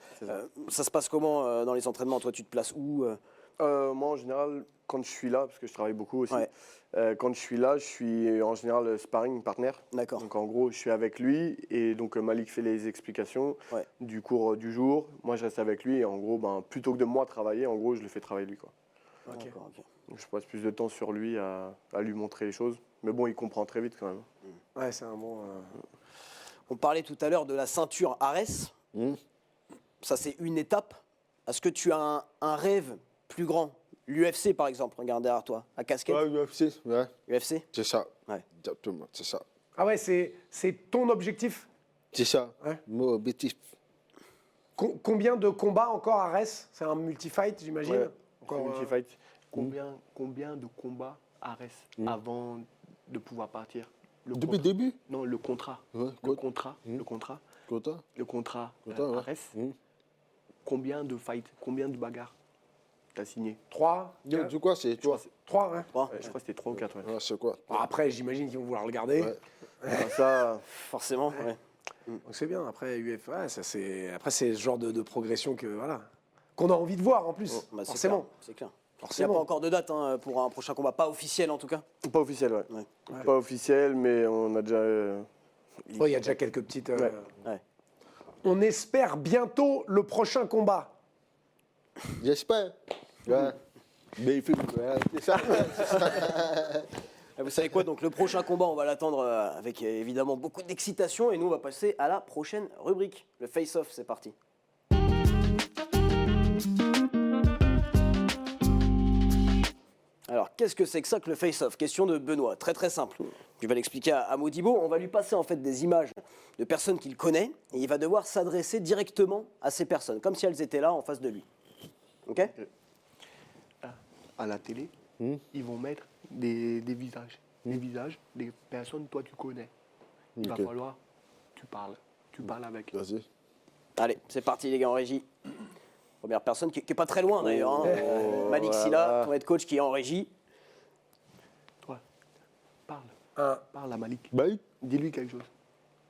Ça se passe comment dans les entraînements? Toi, tu te places où? Moi, en général, quand je suis là, parce que je travaille beaucoup aussi, Ouais. quand je suis là, je suis en général sparring partner. D'accord. Donc en gros, je suis avec lui et donc Malik fait les explications Ouais. du cours du jour. Moi, je reste avec lui et en gros, plutôt que de moi travailler, en gros, je le fais travailler lui, quoi. D'accord, ok. Donc, je passe plus de temps sur lui à lui montrer les choses. Mais bon, il comprend très vite quand même. Ouais, c'est un bon... On parlait tout à l'heure de la ceinture Ares. Ça, c'est une étape. Est-ce que tu as un rêve plus grand? L'UFC, par exemple, regarde derrière toi, à casquette. Ouais, UFC, ouais. UFC? C'est ça. Ouais. Exactement, c'est ça. Ah ouais, c'est ton objectif? C'est ça. Ouais. Mon objectif. Combien de combats encore à Arès? C'est un multi-fight, j'imagine? Ouais. Encore, Multi-fight. Combien de combats Ares avant de pouvoir partir? Depuis le début? Non, le contrat. Ouais, Le contrat. Le contrat. Content? Le contrat Content, ouais. Ares. Combien de fights? Combien de bagarres t'as signé? 3? Du quoi, c'est toi? 3, ouais. Trois. Je crois que c'était 3 ou 4. Ouais. Ouais, c'est quoi? Bon, après, j'imagine qu'ils vont vouloir le garder. Ouais. Ça, Forcément, ouais. Donc c'est bien. Après, ouais, ça, après, c'est ce genre de progression que, voilà, qu'on a envie de voir en plus. Bah, c'est forcément. clair, c'est clair. Il n'y a Forcément. pas encore de date pour un prochain combat, pas officiel en tout cas. pas officiel, ouais. Ouais. Pas officiel, mais on a déjà. Ouais, il y a déjà quelques petites. Ouais. On espère bientôt le prochain combat. J'espère. Ouais. Mais il fait. Ouais, c'est ça. Et vous savez quoi, donc le prochain combat, on va l'attendre avec évidemment beaucoup d'excitation et nous on va passer à la prochaine rubrique, le face-off, c'est parti. Alors, qu'est-ce que c'est que ça que le face-off? Question de Benoît, très très simple. Je vais l'expliquer à Modibo, on va lui passer en fait des images de personnes qu'il connaît et il va devoir s'adresser directement à ces personnes, comme si elles étaient là en face de lui. Ok? À la télé, ils vont mettre des visages. Des visages des personnes que toi tu connais. Il va Ok. falloir tu parles avec eux. Vas-y. Allez, c'est parti les gars en régie. Première personne qui est pas très loin d'ailleurs. Hein. Malik Silla, ton head coach qui est en régie. Toi, parle. Un. Parle à Malik. Bye. Dis-lui quelque chose.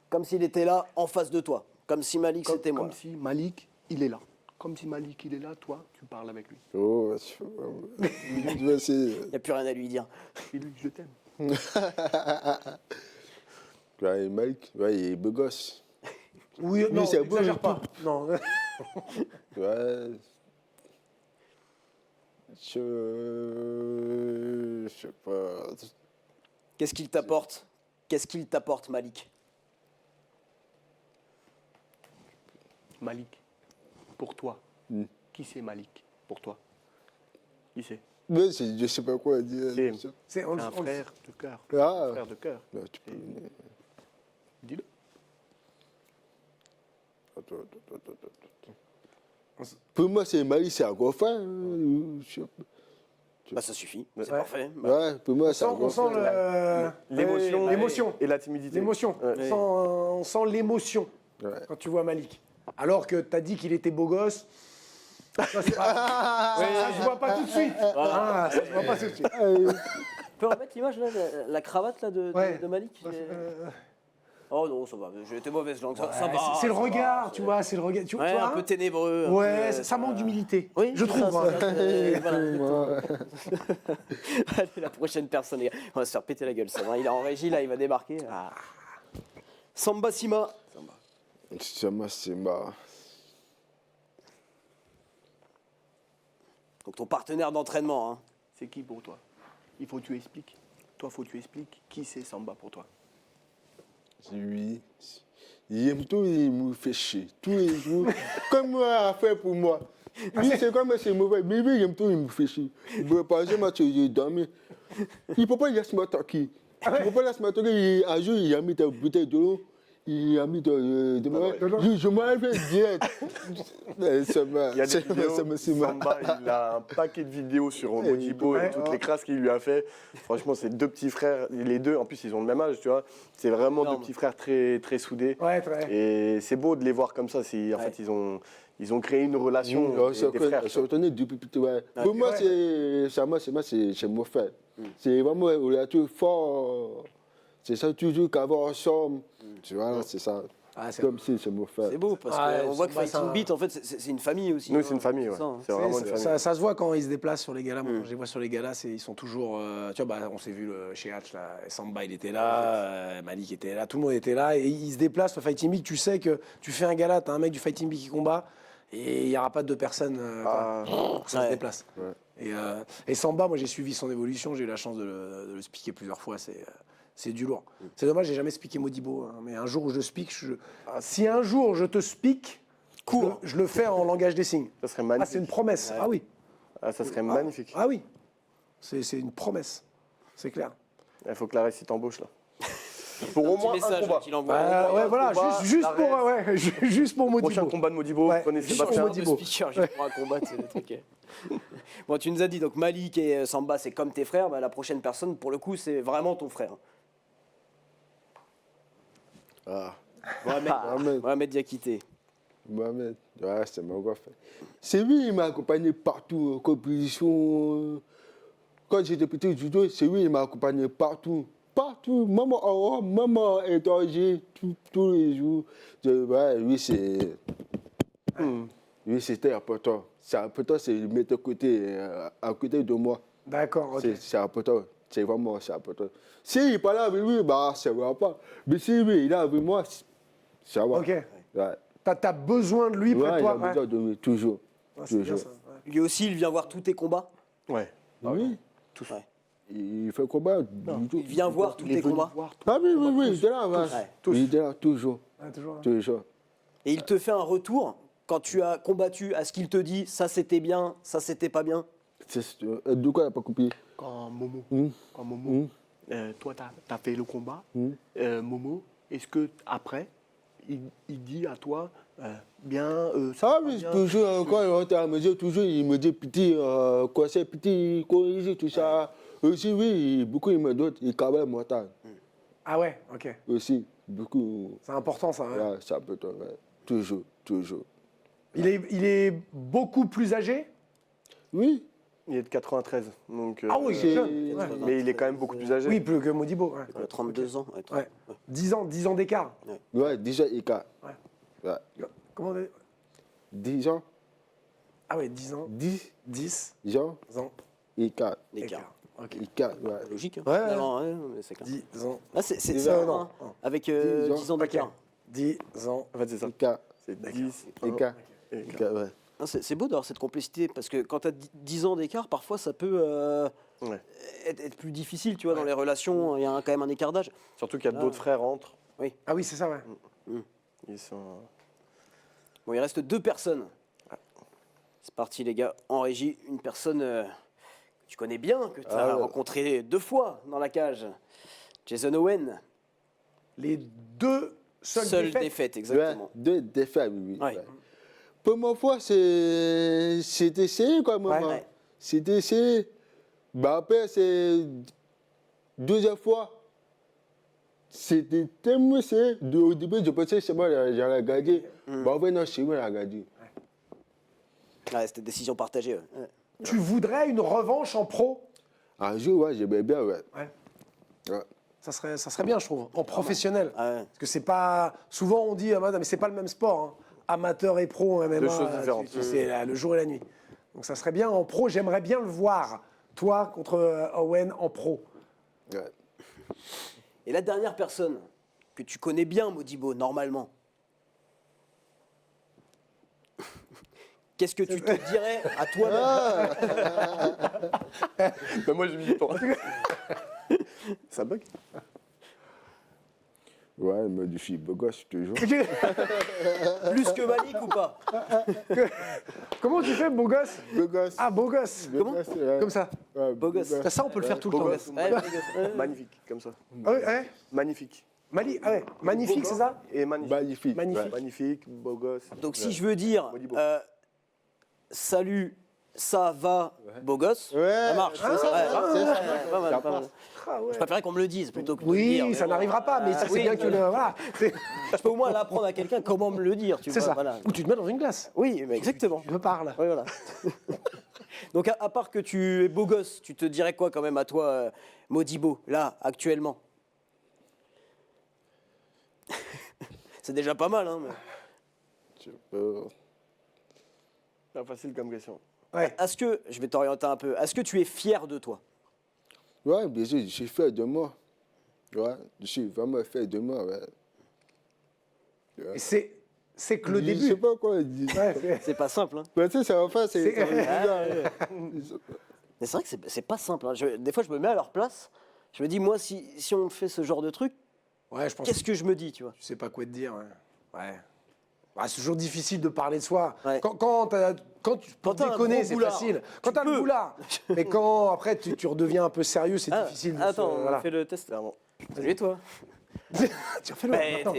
Comme s'il était là en face de toi. Comme si Malik c'était moi. Comme si Malik, il est là. Comme si Malik, il est là, toi, tu parles avec lui. Oh, tu vas essayer. Il n'y a plus rien à lui dire. Dis-lui, je t'aime. Ouais, Mike, ouais, il est beau gosse. Oui, non, c'est beau, n'exagère il pas. Non. Ouais. Je sais pas. Qu'est-ce qu'il t'apporte? Qu'est-ce qu'il t'apporte Malik? Malik, pour toi, qui c'est Malik pour toi? Qui c'est? Mais je sais pas quoi dire. C'est- C'est C'est un frère de cœur. Ah, Frère de cœur. là, tu peux. Dis-le. Attends. Pour moi, c'est Mali, c'est un copain. Bah ça suffit, c'est Ouais. parfait. Ouais, pour moi, ça On sent L'émotion l'émotion. et la timidité. L'émotion. Ouais. On sent l'émotion Ouais. quand tu vois Malik. Alors que tu as dit qu'il était beau gosse. Ça se voit pas tout de suite. Ah, ça se voit pas tout de suite. Tu peux remettre l'image là, la cravate là Ouais. de Malik Oh non, ça va, j'ai été mauvaise langue, ça va. C'est le ça regard, va, tu vois, c'est le regard. Tu Ouais, vois, un peu ténébreux. un Ouais, peu, ça manque d'humilité. Oui, je trouve. ça, hein. voilà. Allez, la prochaine personne, les gars. On va se faire péter la gueule, ça va. Il est en régie, là, il va débarquer. Ah. Samba Sima. C'est marrant. Donc ton partenaire d'entraînement. Hein. C'est qui pour toi? Il faut que tu expliques. Toi, faut que tu expliques qui c'est Samba pour toi. Oui. Il aime tout, il me fait chier. Tous les jours. Comme moi, à faire pour moi. Lui, c'est comme c'est mauvais. Mais lui, il aime tout, il me fait chier. Par exemple, j'ai dormi. Il ne peut pas laisser moi tranquille. Il ne peut pas laisser moi tranquille. Un jour, il a mis des bouteilles d'eau. Il a mis de je m'enlève direct. Il y a des vidéos, Samba, il a un paquet de vidéos sur Modibo et toutes les crasses qu'il lui a fait. Franchement, c'est deux petits frères, les deux, en plus ils ont le même âge, tu vois. C'est vraiment deux petits frères très, très soudés. Ouais, très. Et c'est beau de les voir comme ça. En fait, ils ont créé une relation des frères. Je suis retourné depuis petit. Ouais. Pour moi, c'est mon frère. C'est vraiment relatif fort. C'est ça, toujours qu'avoir ensemble. Tu vois, c'est ça. Ah, c'est Comme si c'est mon frère. C'est beau parce Ouais, qu'on voit que Samba, Fighting ça- Beat, en fait, c'est une famille aussi. Nous, hein. c'est une famille, ouais. ça, hein. C'est vraiment une famille. Ça se voit quand ils se déplacent sur les galas. Moi, quand je les vois sur les galas, ils sont toujours. Tu vois, on s'est vu chez Hatch, là. Samba, il était là, Malik était là, tout le monde était là. Et ils se déplacent au Fighting Beat. Tu sais que tu fais un gala, tu as un mec du Fighting Beat qui combat, et il n'y aura pas deux personnes. Ça se déplace. Ouais. Et Samba, moi, j'ai suivi son évolution. J'ai eu la chance de le speaker plusieurs fois. C'est du lourd. C'est dommage, j'ai jamais speaké Modibo. Hein, mais un jour où je speak, si un jour je te speak, je le fais en langage des signes. Ça serait Ah, magnifique. c'est une promesse. Ah oui. Ah, ça serait magnifique. Ah oui. C'est une promesse. C'est clair. Il faut que la récite t'embauche là. Pour au moins un combat. qu'il envoie. Ouais, voilà, combat, juste pour Modibo. Prochain combat de Modibo, Ouais, prenez juste Sébastien. pour Modibo. De speaker, juste pour un combat, c'est le truc. Bon, tu nous as dit, donc Malik et Samba, c'est comme tes frères. Bah, la prochaine personne, pour le coup, c'est vraiment ton frère. Ah, Mohamed Diakité. Mohamed, ouais, c'est mon grand frère. C'est lui qui m'a accompagné partout en compétition. Quand j'étais petit judo, c'est lui qui m'a accompagné partout. Partout, même en Europe, même en étranger, tous les jours. Lui, c'était important. C'est important, c'est le mettre à côté de moi. D'accord, ok. C'est important. C'est vraiment important. S'il parlait avec lui, bah, ça ne va pas. Mais si lui, il est avec moi, ça va. Ok. Ouais. T'as besoin de lui près de Ouais, il toi. a besoin de lui, toujours. Ouais, c'est bien toujours. ça, ouais. Lui aussi, il vient voir tous tes combats. Ouais. Oui, Ouais. il fait combat. Il vient voir tous tes combats. Ah oui, il était là. Ouais. Tous. Il était là, toujours. Ouais, toujours, hein. Toujours. Et il te fait un retour quand tu as combattu. À ce qu'il te dit, ça c'était bien, ça c'était pas bien. De quoi il n'a pas coupé? Quand Momo, Hmm. toi, tu as fait le combat, Hmm. Momo, est-ce que après il dit à toi, bien, Ah va oui, bien, toujours, quand il rentre à la maison, toujours, il me dit petit conseil, petit corrigé, tout ça. Aussi, oui, beaucoup, il me donne, il cabale mental. Ah ouais, ok. Aussi, beaucoup. C'est important ça. Ouais. Ouais, ça peut être, ouais. Toujours, toujours. Il est beaucoup plus âgé. Oui. Il est de 93. Donc, Ah oui, c'est- jeune. Ouais. mais il est quand même beaucoup plus âgé. Oui, plus que Modibo. Ouais. Il a 32 ans. Ouais, Ouais. 10 ans d'écart. Ouais, déjà, écart. Ouais. Ouais. Comment on dit 10 ans, Ah ouais, 10 ans. 10 10 ans, ans écart. l'écart. Ok. Écart, ouais. Logique. Hein. Ouais, Finalement, ouais, mais c'est clair. 10 ans. Là, c'est Dix ça, ans, hein, non. avec 10 ans. 10 ans d'écart. 10 ans. En fait, c'est ça. Écart. C'est 10 Écart. et Écart, ouais. Non, c'est beau d'avoir cette complicité parce que quand tu as 10 ans d'écart, parfois ça peut Ouais. être plus difficile, tu vois, dans les relations. Il y a quand même un écart d'âge. Surtout qu'il y a d'autres frères entre. Ah oui, c'est ça, ouais. Ils sont. Bon, il reste 2 personnes. C'est parti, les gars. En régie, une personne que tu connais bien, que tu as Ah ouais. rencontré 2 fois dans la cage. Jason Owen. Les deux seules Seule défaites. défaite, exactement. Ouais, 2 défaites, oui. Ouais. Ouais. Première fois, c'était essayé, quoi, maman. Ouais. C'était essayé. Bah après, c'est deuxième fois. C'était tellement c'est au début, je pensais que c'est moi, j'allais gagner. Bah en fait, non, c'est moi qui a gagné. Ouais, c'était décision partagée. Ouais. Tu voudrais une revanche en pro? Un jour, ouais, j'aimais bien, ouais. Ouais. Ouais. Ça serait bien, je trouve, en professionnel. Ah ouais. Parce que c'est pas. Souvent, on dit, mais c'est pas le même sport. Hein. Amateur et pro en MMA, Deux choses différentes. c'est le jour et la nuit. Donc ça serait bien en pro. J'aimerais bien le voir, toi, contre Owen en pro. Ouais. Et la dernière personne que tu connais bien, Modibo, normalement, qu'est-ce que tu te dirais à toi-même? Ben moi, je m'y temps. Ça bug. Ouais, il me dit, je suis beau gosse, toujours. Plus que Malik ou pas? Comment tu fais, beau gosse? Beau gosse. Ah, beau gosse. Beau gosse, ouais. Comme ça. Ouais, Beau gosse. Ça, on peut le faire tout le temps. Beau gosse. Ouais, beau gosse. Magnifique, comme ça. Ah ouais. Magnifique. Ah ouais. Magnifique, c'est ça? Et magnifique. Magnifique. Magnifique. Ouais. Magnifique, beau gosse. Donc si je veux dire Modibo. salut, ça va, beau gosse, Ouais. ça marche. Ah, c'est ça, ouais, c'est ça. ouais, pas mal, Ça pas mal. passe. Ah ouais. Je préférais qu'on me le dise plutôt que de le Oui, dire. mais ça bon. n'arrivera pas, mais c'est oui, bien que le. Voilà. Je peux au moins l'apprendre à quelqu'un comment me le dire, tu C'est vois. ça. Voilà. Ou tu te mets dans une glace. Oui, mais exactement. Tu me parles. Oui, voilà. Donc à part que tu es beau gosse, tu te dirais quoi quand même à toi, Modibo, là, actuellement? C'est déjà pas mal, hein. Je peux- Pas facile comme question. Ouais. Est-ce que, je vais t'orienter un peu, est-ce que tu es fier de toi? Ouais, bien sûr, je suis fier de moi. Ouais, je suis vraiment fier de moi, ouais. Et c'est que le Je début. sais pas quoi dire. Ouais, C'est pas simple, hein. Mais tu sais, c'est enfin, c'est. C'est- Mais c'est vrai que c'est pas simple, hein. Des fois, je me mets à leur place. Je me dis, moi, si on fait ce genre de truc, Ouais, je pense qu'est-ce que je me dis, tu vois? tu sais pas quoi te dire. Ouais. Ouais, c'est toujours difficile de parler de soi. Ouais. Quand tu Quand t'as un déconner, gros c'est boulard, facile. Quand tu t'as le peux. boulard. Mais quand après tu redeviens un peu sérieux, c'est Ah, difficile. De attends, se- on voilà. fait le test. Clairement. Salut toi. Tu refais le Mais maintenant.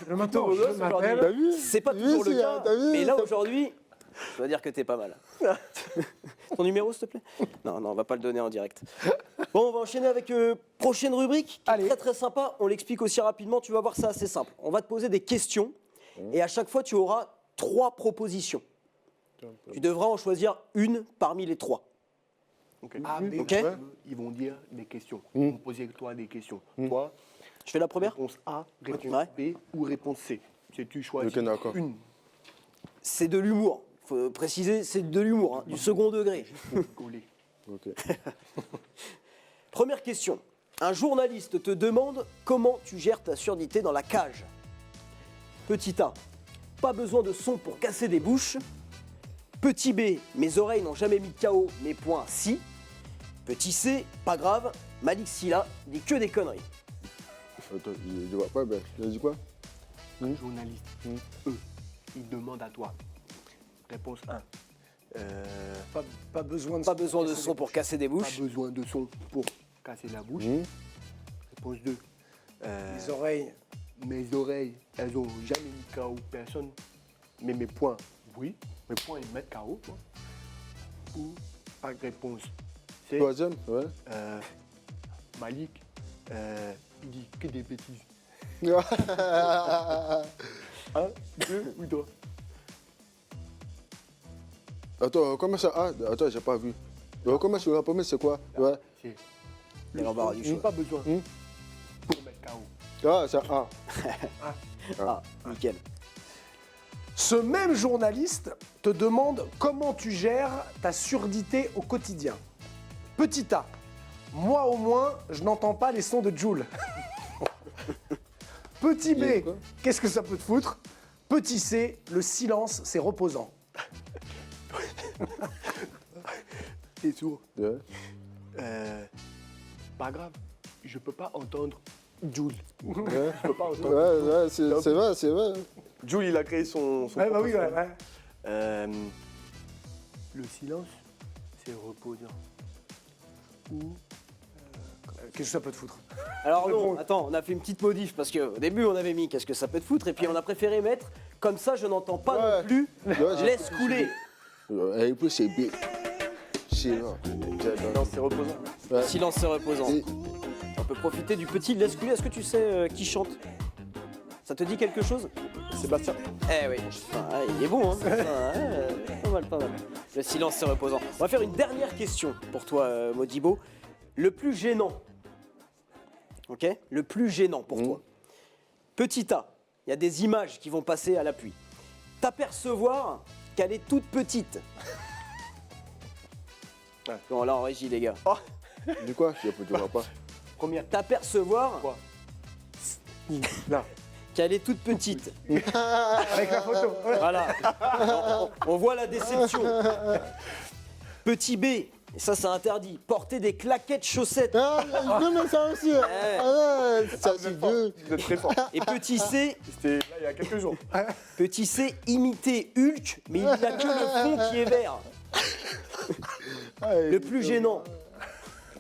Le maintenant, beau je gosse m'appelle. T'as vu? C'est pas T'as toujours vu, le c'est- cas, t'as vu, mais là ça- aujourd'hui, je dois dire que t'es pas mal. Ton numéro, s'il te plaît? Non, on va pas le donner en direct. Bon, on va enchaîner avec prochaine rubrique, qui est Allez. très très sympa. On l'explique aussi rapidement, tu vas voir, c'est assez simple. On va te poser des questions, et à chaque fois, tu auras 3 propositions. Tu devras en choisir une parmi les 3. Ok. Ah, B. Ok? Ils vont dire des questions. Ils vont poser toi des questions. Toi, Je fais la première? réponse A, réponse Ouais. B ou réponse C. Si tu choisis Ok, d'accord. une, C'est de l'humour. Faut préciser, c'est de l'humour, hein, du second degré. pour coller. Ok. Première question. Un journaliste te demande comment tu gères ta surdité dans la cage. Petit A, pas besoin de son pour casser des bouches. Petit B, mes oreilles n'ont jamais mis KO, mes poings si. Petit C, pas grave, Malik Silla dit que des conneries. Attends, je vois pas, ben, il a dit quoi? Un journaliste, eux, ils demandent à toi. Réponse 1. Pas besoin de. Pas besoin de son pour casser des Pas bouches. besoin de son pour casser la bouche. Réponse 2. Les oreilles. Mes oreilles, elles n'ont jamais mis KO personne. Mais mes poings, oui. Mes poings, ils mettent KO, toi. Ou, pas de réponse. C'est Troisième, ouais. Malik, il dit que des bêtises. 1, 2 ou 3. Attends, comment ça? Ah, attends, j'ai pas vu. Comment sur la première, c'est quoi? Ouais. C'est Et l'embarras du choix. pas besoin pour mettre KO. Ah, c'est A. Ah, nickel. Ce même journaliste te demande comment tu gères ta surdité au quotidien. Petit A, moi au moins, je n'entends pas les sons de Joule. Petit Il y a B, quoi qu'est-ce que ça peut te foutre? Petit C, le silence, c'est reposant. T'es sourd. Ouais. Pas grave, je peux pas entendre Jules. Ouais, Je peux pas entendre. ouais, c'est vrai, c'est vrai. Jules, il a créé son Ouais, bah oui, propre ouais. Le silence, c'est reposant. Ou Qu'est-ce que ça peut te foutre? Alors non, Réponds. attends, on a fait une petite modif parce qu'au début on avait mis qu'est-ce que ça peut te foutre et puis on a préféré mettre comme ça je n'entends pas Ouais. non plus, Ouais, j'ai- laisse couler. Et puis c'est B. Silence. Silence, c'est reposant. Ouais. Silence c'est reposant. Et- On peut profiter du petit Lescoulet. Est-ce que tu sais qui chante? Ça te dit quelque chose? Sébastien. Eh oui, ah, il est bon, hein. Pas mal, pas mal. Le silence c'est reposant. On va faire une dernière question pour toi, Modibo. Le plus gênant, ok? Le plus gênant pour toi. Petit A, il y a des images qui vont passer à l'appui. T'apercevoir qu'elle est toute petite. Ouais. Bon, là en régie, les gars. Du quoi? Je ne vois pas. Première. T'apercevoir Quoi? Là, qu'elle est toute petite. avec la photo. Voilà. On voit la déception. Petit B, et ça c'est interdit, porter des claquettes chaussettes. Ah, non, mais ça aussi. Ah, ça, c'est vieux. Vous êtes très fort. Et petit C, C'était là il y a quelques jours. petit C, imiter Hulk, mais il n'y a que le fond qui est vert. Le plus gênant.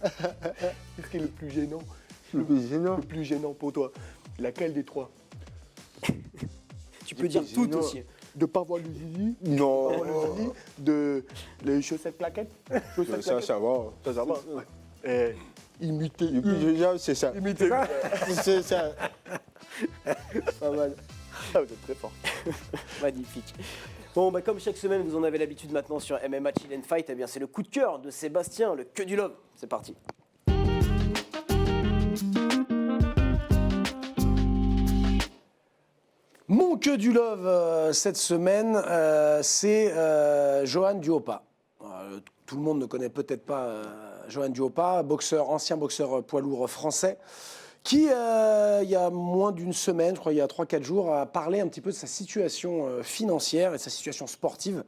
Qu'est-ce qui est le plus gênant? Le plus gênant. Le plus gênant pour toi? Laquelle des trois? Tu peux dire tout gênant. aussi. De pas voir le zizi? Non. Pas voir le zizi? De les chaussettes plaquettes? Chaussettes Ça, plaquettes? ça va. Ça va. Ouais. Imiter Le plus gênant, c'est ça. Imiter. C'est ça. Pas mal. Ah, vous êtes très fort. Magnifique. Bon, bah, comme chaque semaine, vous en avez l'habitude maintenant sur MMA Chill and Fight, eh bien, c'est le coup de cœur de Sébastien, le que du love. C'est parti. Mon que du love cette semaine, c'est Johan Duhaupas. Tout le monde ne connaît peut-être pas Johan Duhaupas, ancien boxeur poids lourd français, qui, il y a moins d'une semaine, je crois il y a 3-4 jours, a parlé un petit peu de sa situation financière et de sa situation sportive.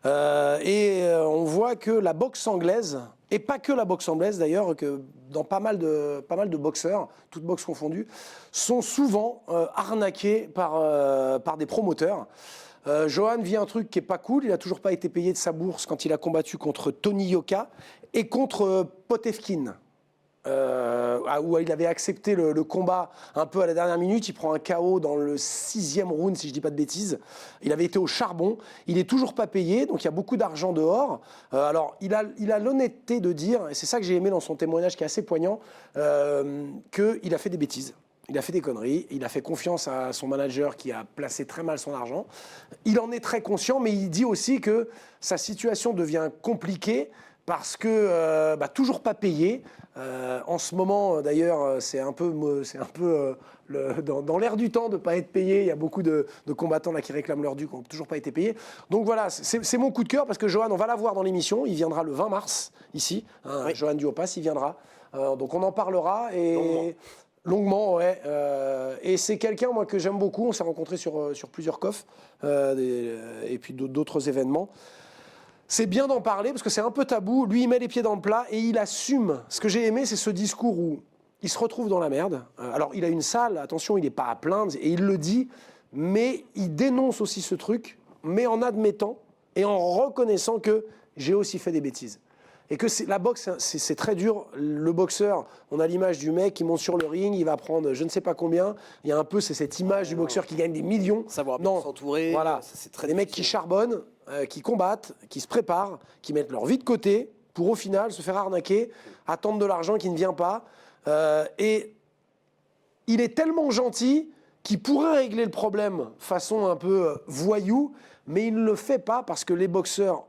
On voit que la boxe anglaise, et pas que la boxe anglaise d'ailleurs, que dans pas mal de boxeurs, toutes boxes confondues, sont souvent arnaqués par des promoteurs. Johan vit un truc qui est pas cool, il a toujours pas été payé de sa bourse quand il a combattu contre Tony Yoka et contre Potemkin. Où il avait accepté le combat un peu à la dernière minute. Il prend un KO dans le 6e round, si je dis pas de bêtises. Il avait été au charbon. Il est toujours pas payé, donc il y a beaucoup d'argent dehors. Alors, il a l'honnêteté de dire, et c'est ça que j'ai aimé dans son témoignage qui est assez poignant, qu'il a fait des bêtises. Il a fait des conneries, il a fait confiance à son manager qui a placé très mal son argent. Il en est très conscient, mais il dit aussi que sa situation devient compliquée parce que toujours pas payé. En ce moment, d'ailleurs, c'est un peu dans l'air du temps de ne pas être payé. Il y a beaucoup de combattants là qui réclament leur dû, qui n'ont toujours pas été payés. Donc voilà, c'est mon coup de cœur parce que Johan, on va l'avoir dans l'émission. Il viendra le 20 mars ici. Oui. Johan Duhaupas, il viendra. Donc on en parlera et longuement, ouais. Et c'est quelqu'un moi que j'aime beaucoup. On s'est rencontrés sur plusieurs COF et puis d'autres événements. C'est bien d'en parler parce que c'est un peu tabou. Lui, il met les pieds dans le plat et il assume. Ce que j'ai aimé, c'est ce discours où il se retrouve dans la merde. Alors, il a une salle, attention, il n'est pas à plaindre et il le dit, mais il dénonce aussi ce truc, mais en admettant et en reconnaissant que j'ai aussi fait des bêtises. Et que la boxe, c'est très dur. Le boxeur, on a l'image du mec qui monte sur le ring, il va prendre je ne sais pas combien. Il y a un peu cette image du boxeur qui gagne des millions. Savoir bien s'entourer. Voilà, c'est très des mecs qui charbonnent, qui combattent, qui se préparent, qui mettent leur vie de côté pour au final se faire arnaquer, attendre de l'argent qui ne vient pas. Et il est tellement gentil qu'il pourrait régler le problème façon un peu voyou, mais il ne le fait pas parce que les boxeurs,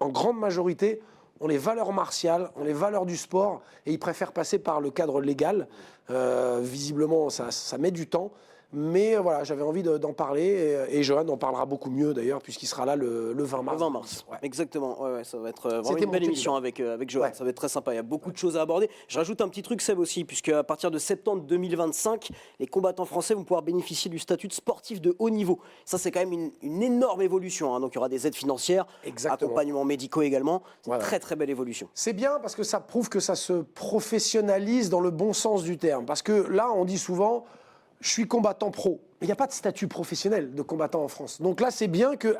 en grande majorité, ont les valeurs martiales, ont les valeurs du sport, et ils préfèrent passer par le cadre légal. Visiblement, ça met du temps. Mais voilà, j'avais envie d'en parler, et Johan en parlera beaucoup mieux d'ailleurs, puisqu'il sera là le 20 mars. Le 20 mars, ouais. Exactement. Ouais, ça va être vraiment C'était une belle mon émission avec Johan. Ouais. Ça va être très sympa. Il y a beaucoup de choses à aborder. Je rajoute un petit truc, Seb, aussi, puisque à partir de septembre 2025, les combattants français vont pouvoir bénéficier du statut de sportif de haut niveau. Ça, c'est quand même une énorme évolution. Hein. Donc, il y aura des aides financières, Exactement. accompagnements médicaux également. C'est Voilà. une très, très belle évolution. C'est bien parce que ça prouve que ça se professionnalise dans le bon sens du terme. Parce que là, on dit souvent, je suis combattant pro. Mais il n'y a pas de statut professionnel de combattant en France. Donc là, c'est bien que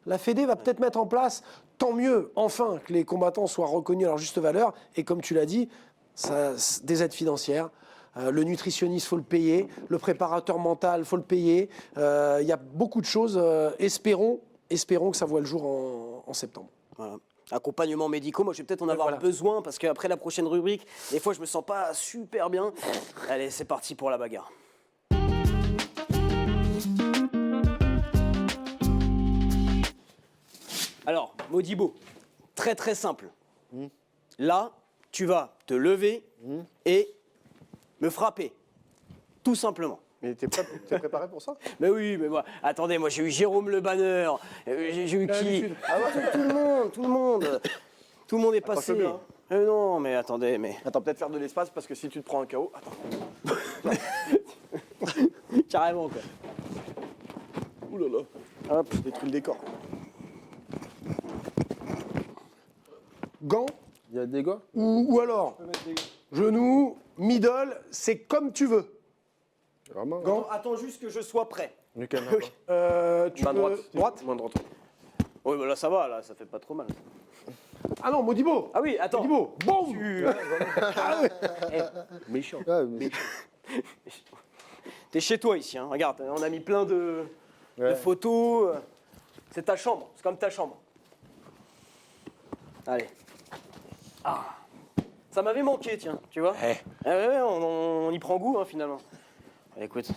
la Fédé va peut-être mettre en place, tant mieux, enfin, que les combattants soient reconnus à leur juste valeur. Et comme tu l'as dit, des aides financières. Le nutritionniste, il faut le payer. Le préparateur mental, il faut le payer. Il y a beaucoup de choses. Espérons que ça voit le jour en septembre. Voilà. accompagnements médicaux. Moi, je vais peut-être en avoir besoin parce qu'après la prochaine rubrique, des fois, je me sens pas super bien. Allez, c'est parti pour la bagarre. Alors, Modibo, très très simple. Là, tu vas te lever et me frapper. Tout simplement. Mais t'es préparé pour ça? Mais oui, mais moi, attendez, moi j'ai eu Jérôme Le Banner, j'ai eu qui? Ah ouais, tout le monde, tout le monde. Tout le monde est passé. bien. Non, mais attendez, mais. Attends, peut-être faire de l'espace parce que si tu te prends un KO. Attends. Carrément, quoi. Ouh là là. Hop, détruis le décor. Gants Il y a des gars? ou alors genou, middle, c'est comme tu veux. Vraiment? Attends juste que je sois prêt. Nickel. Tu Main peux- droite. Main droite. Oui, bah là ça va, là, ça fait pas trop mal. Ah non, Modibo. Ah oui, attends. Modibo, bon. Méchant. Ah, mais- T'es chez toi ici, hein. Regarde, on a mis plein de Ouais. photos. C'est ta chambre, c'est comme ta chambre. Allez. Ah. Ça m'avait manqué, tiens, tu vois. Ouais, on y prend goût, hein, finalement. Écoute.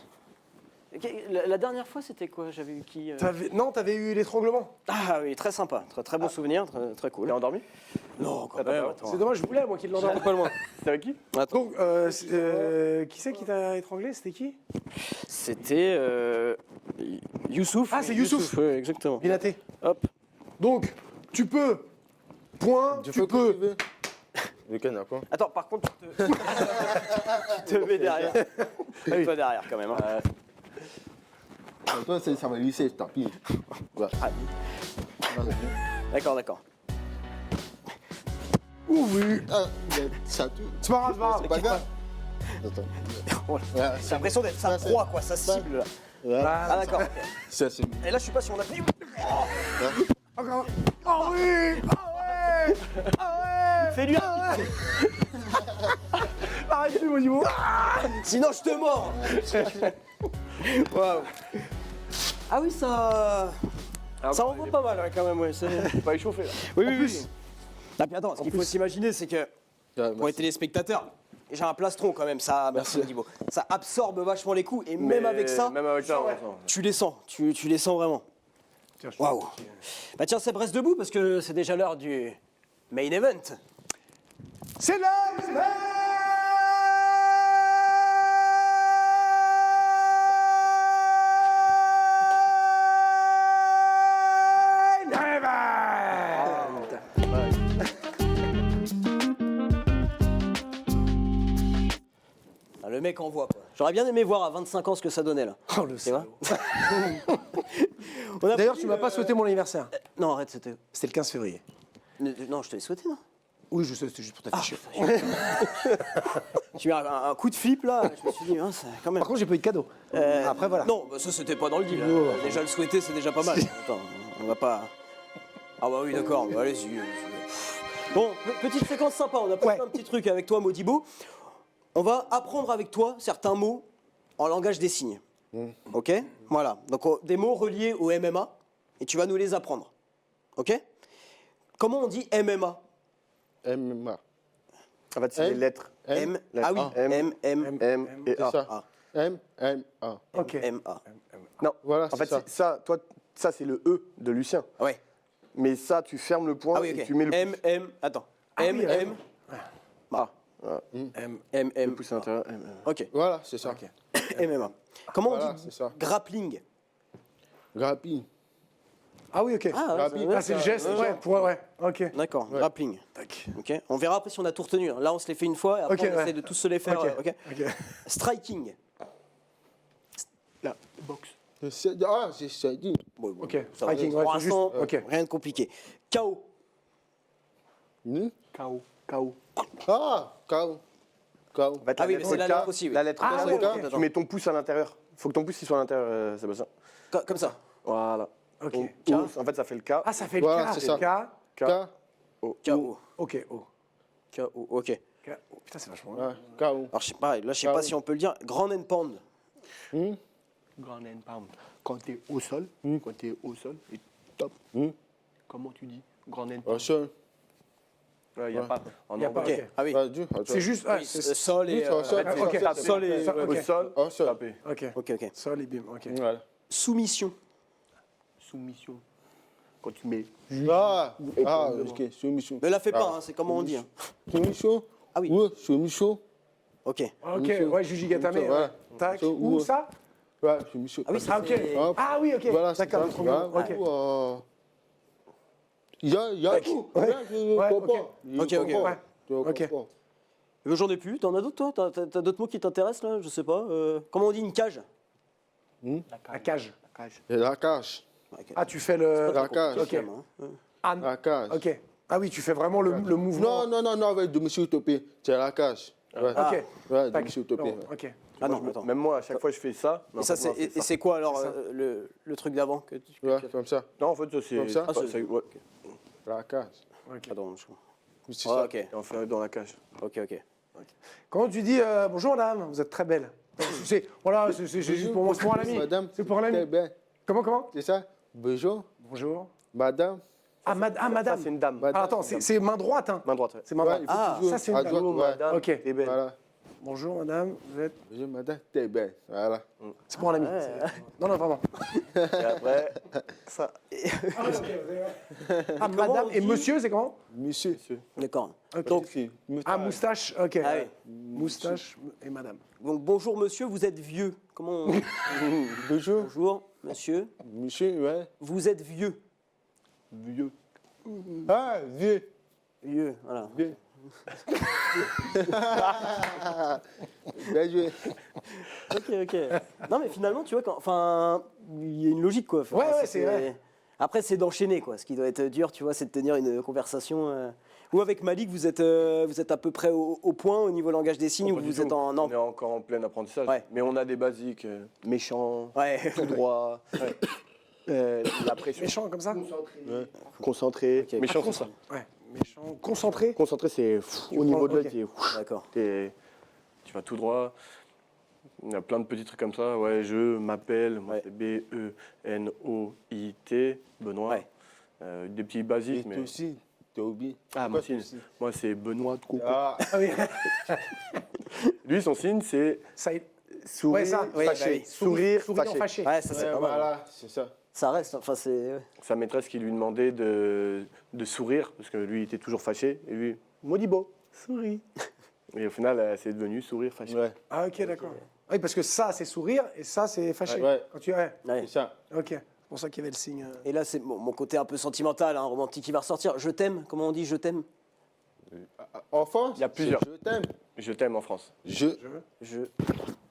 La dernière fois, c'était quoi? J'avais eu qui Non, t'avais eu l'étranglement. Ah oui, très sympa. Très bon souvenir, très cool. T'es endormi? Non, quand même, attends. C'est dommage, je voulais, moi, qu'il l'endorme pas loin. C'était avec qui? Donc, qui c'est qui t'a étranglé? C'était qui? C'était Youssouf. Ah, c'est Youssouf. Oui, exactement. Binaté. Hop. Donc, tu peux, point, tu peux. Nickel, d'accord. Attends, par contre, tu te mets derrière. Mets-toi derrière, quand même. Hein. Toi, ça va lisser, tant pis. Ouais. D'accord. Ouh, oui. Ah, mais ça tue. C'est pas grave, c'est pas grave. C'est pas grave. Attends. Voilà. Ouais, J'ai l'impression d'être sa proie, quoi, sa cible. Là. ouais. Ah, d'accord. Ça, c'est. Et là, je sais pas si on appuie. Encore. Oh oui. Ah ouais. Ah ouais. Fais-lui Arrête-tu, Modibo. Sinon, je te mords. Waouh. Ah oui, ça envoie pas mal, ouais, quand même. Ouais, c'est Pas échauffé là. oui. Ah, puis attends, ce qu'il faut s'imaginer, c'est que pour les téléspectateurs, j'ai un plastron quand même, ça, merci Modibo. Ça absorbe vachement les coups et même avec ça, Même avec ça, tu les sens, tu les sens vraiment. Waouh. Bah tiens, Seb, reste debout parce que c'est déjà l'heure du main event. C'est là. Ah, le mec envoie quoi. J'aurais bien aimé voir à 25 ans ce que ça donnait là. Oh, le C'est vrai. D'ailleurs, tu m'as pas souhaité mon anniversaire. Non, arrête, c'était. C'était le 15 février. Non, je te l'ai souhaité, non? Oui, je sais, c'était juste pour t'afficher. J'ai eu un coup de flip là, je me suis dit, hein, c'est quand même. Par contre, j'ai pas eu de cadeau. Après, voilà. Non, bah, ça c'était pas dans le deal. Déjà le souhaiter, c'est déjà pas mal. Attends, on va pas. Ah bah oui, d'accord, bah, allez-y. Bon, petite séquence sympa, on a pas fait un petit truc avec toi, Modibo. On va apprendre avec toi certains mots en langage des signes. Ok? Voilà. Donc des mots reliés au MMA et tu vas nous les apprendre. Ok? Comment on dit MMA? MMA. En fait, c'est les lettres. M. Ah oui. M. M et C'est A. ça. M, M, A. Ok. M. A. Non, Voilà, en fait, c'est ça. c'est ça. Toi, ça, c'est le E de Lucien. Ouais. Mais ça, tu fermes le point Ah oui, ok. et tu mets le M. M. Attends. M. oui, M. A. M. Le M. pouce à l'intérieur. M. Ok. Voilà, c'est ça. MMA. Comment Voilà, on dit c'est ça. grappling? Rapide. Ah oui, ok. Ah, Rapide. ouais, Ah, c'est le geste, ouais, ouais, ok. D'accord, grappling. Tac. Ok. On verra après si on a tout retenu. Là, on se les fait une fois et après Ok, on ouais. essaie de tous se les faire. Ok. Ok. Ok. Striking. La boxe. Ah, c'est dit. Ok. Ça va, Striking, ouais, c'est juste. 300, Ok. rien de compliqué. KO. KO. KO. Ah, KO. KO. En fait, Ah oui, mais lettre c'est la K, lettre aussi, oui. La lettre Ah, K, ouais, c'est- ok. tu mets ton pouce à l'intérieur. Faut que ton pouce il soit à l'intérieur, Sébastien. Comme ça. Voilà. Ok. Donc, K. en fait, ça fait le K. Ah, ça fait le Voilà, K. c'est C'est ça. le K. K. KO. Ok, O. KO. Ok. K. Oh, putain, c'est vachement bien. Ouais, KO. Alors, je sais pas, là, je sais pas si on peut le dire. Ground and pound. Ground and pound. Quand tu es au sol, et top. Comment tu dis Grand N. Au sol. Ouais, il n'y a pas. En Y a pas, anglais. Ok. ok. Ah oui. Ouais, dur, au sol. C'est juste. Oui, sol et. Oui, au sol. Ah, ok. Taper. Sol et. Taper. ok. Au sol, Au sol. taper. Ok. Ok, ok. Sol et bim. Ok. Voilà. Soumission. Soumission. Quand tu mets. Ah, devant. ok, soumission. Ne la fais pas, hein, c'est comment on dit. hein. Soumission. Ah oui. Ouais, soumission. Ok. Ok, ouais, Juji Gatame. Ouais. Ouais. Tac. Soumission, Où ouais. ça? Ouais, soumission. Ah oui, Ah, ok. c'est- Hop. Ah oui, ok. Voilà, c'est D'accord, ça. trop bien. Voilà. Ok. Il y a tout. Ouais. Là, je Ouais, comprends. ok. Je Ok, ok, comprends. ouais. Je Ok. comprends. J'en ai plus. T'en as d'autres, toi? T'as d'autres mots qui t'intéressent, là? Je sais pas. Comment on dit une cage? La cage. La cage. Et la cage. Ah, tu fais le. La cage. Ok. Hein. Ah, La cage. ok. Ah oui, tu fais vraiment le mouvement. Non, avec de monsieur Utopie. C'est la cage. Ouais. Ok. Ouais, de Tac. monsieur Utopie. Non, ok. Ah non, attends. Même moi, à chaque fois, je fais ça. mais Et en ça, fait, non, et c'est quoi alors C'est ça. le truc d'avant que tu... Ouais, comme ça. Non, en fait, ça, c'est. Comme ça Ah, c'est- ouais. La cage. Attends, C'est Ah, ça. ok, Et on fait dans la cage. ok, ok. Comment tu dis bonjour madame, vous êtes très belle. Voilà, c'est juste pour moi, c'est pour un ami. Madame, C'est pour un ami. très bien. Comment? C'est ça? Bonjour, Bonjour. madame. Ah, Ça, madame. c'est une dame. Madame. Ah, attends, c'est main droite, hein. Main droite, ouais. C'est main Ouais, droite. il faut Ah, toujours ça, c'est une à dame. droite, ouais. Madame, Ok. t'es belle. Voilà. Bonjour madame, vous êtes. Bonjour, madame, t'es belle. Voilà. C'est pour un ami. Non, non, vraiment. Et après, ça. Ah, madame on et dit monsieur, c'est comment? Monsieur. D'accord. Donc, C'est- ah, moustache, ok. Ah oui. Moustache et madame. Donc bonjour monsieur, vous êtes vieux. Comment on... Bonjour, Bonjour monsieur, monsieur, ouais. vous êtes vieux. Vieux. Ah, vieux. Vieux, voilà. Vieux. Bien joué. Ok, ok. Non mais finalement, tu vois, enfin, il y a une logique quoi. Enfin, Ouais, ouais, c'est vrai. Après, c'est d'enchaîner quoi. Ce qui doit être dur, tu vois, c'est de tenir une conversation. Ou avec Malik, vous êtes à peu près au point au niveau langage des signes, ou Pas du vous êtes tout. en On est encore en plein apprentissage. Ouais. Mais on a des basiques. Méchant, Ouais. tout droit. La pression. Méchant comme ça? Concentré. Ok. Méchant, Ah, c'est ça. Ouais, méchant. Concentré? Concentré, c'est au niveau de l'œil, ok. D'accord. tu vas tout droit. Il y a plein de petits trucs comme ça. Ouais, je m'appelle, moi Ouais. c'est B-E-N-O-I-T, Benoît. Ouais. Des petits basiques, Et mais. toi aussi, t'as oublié. Ah, Quoi, mon signe. toi aussi Moi, c'est Benoît de Coco. Ah, Ah oui. Lui, son signe, c'est Ça, sourire, Ouais, ça. Oui, fâché. bah oui. Sourire, souriant fâché. fâché. Ouais, ça c'est ouais, pas mal. voilà, c'est ça. Ça reste, enfin c'est. Sa maîtresse qui lui demandait de sourire, parce que lui, il était toujours fâché. Et lui, Modibo, souris. Et au final, c'est devenu sourire, fâché. Ouais, Ah, ok, d'accord. Oui, parce que ça, c'est sourire et ça, c'est fâché. Ouais. Quand tu... Ouais, Ouais. c'est ça. ok. C'est pour ça qu'il y avait le signe. Et là, c'est mon côté un peu sentimental, hein, romantique qui va ressortir. Je t'aime, comment on dit je t'aime? Enfant, Il y a plusieurs. Je t'aime. Je t'aime en France. Je Je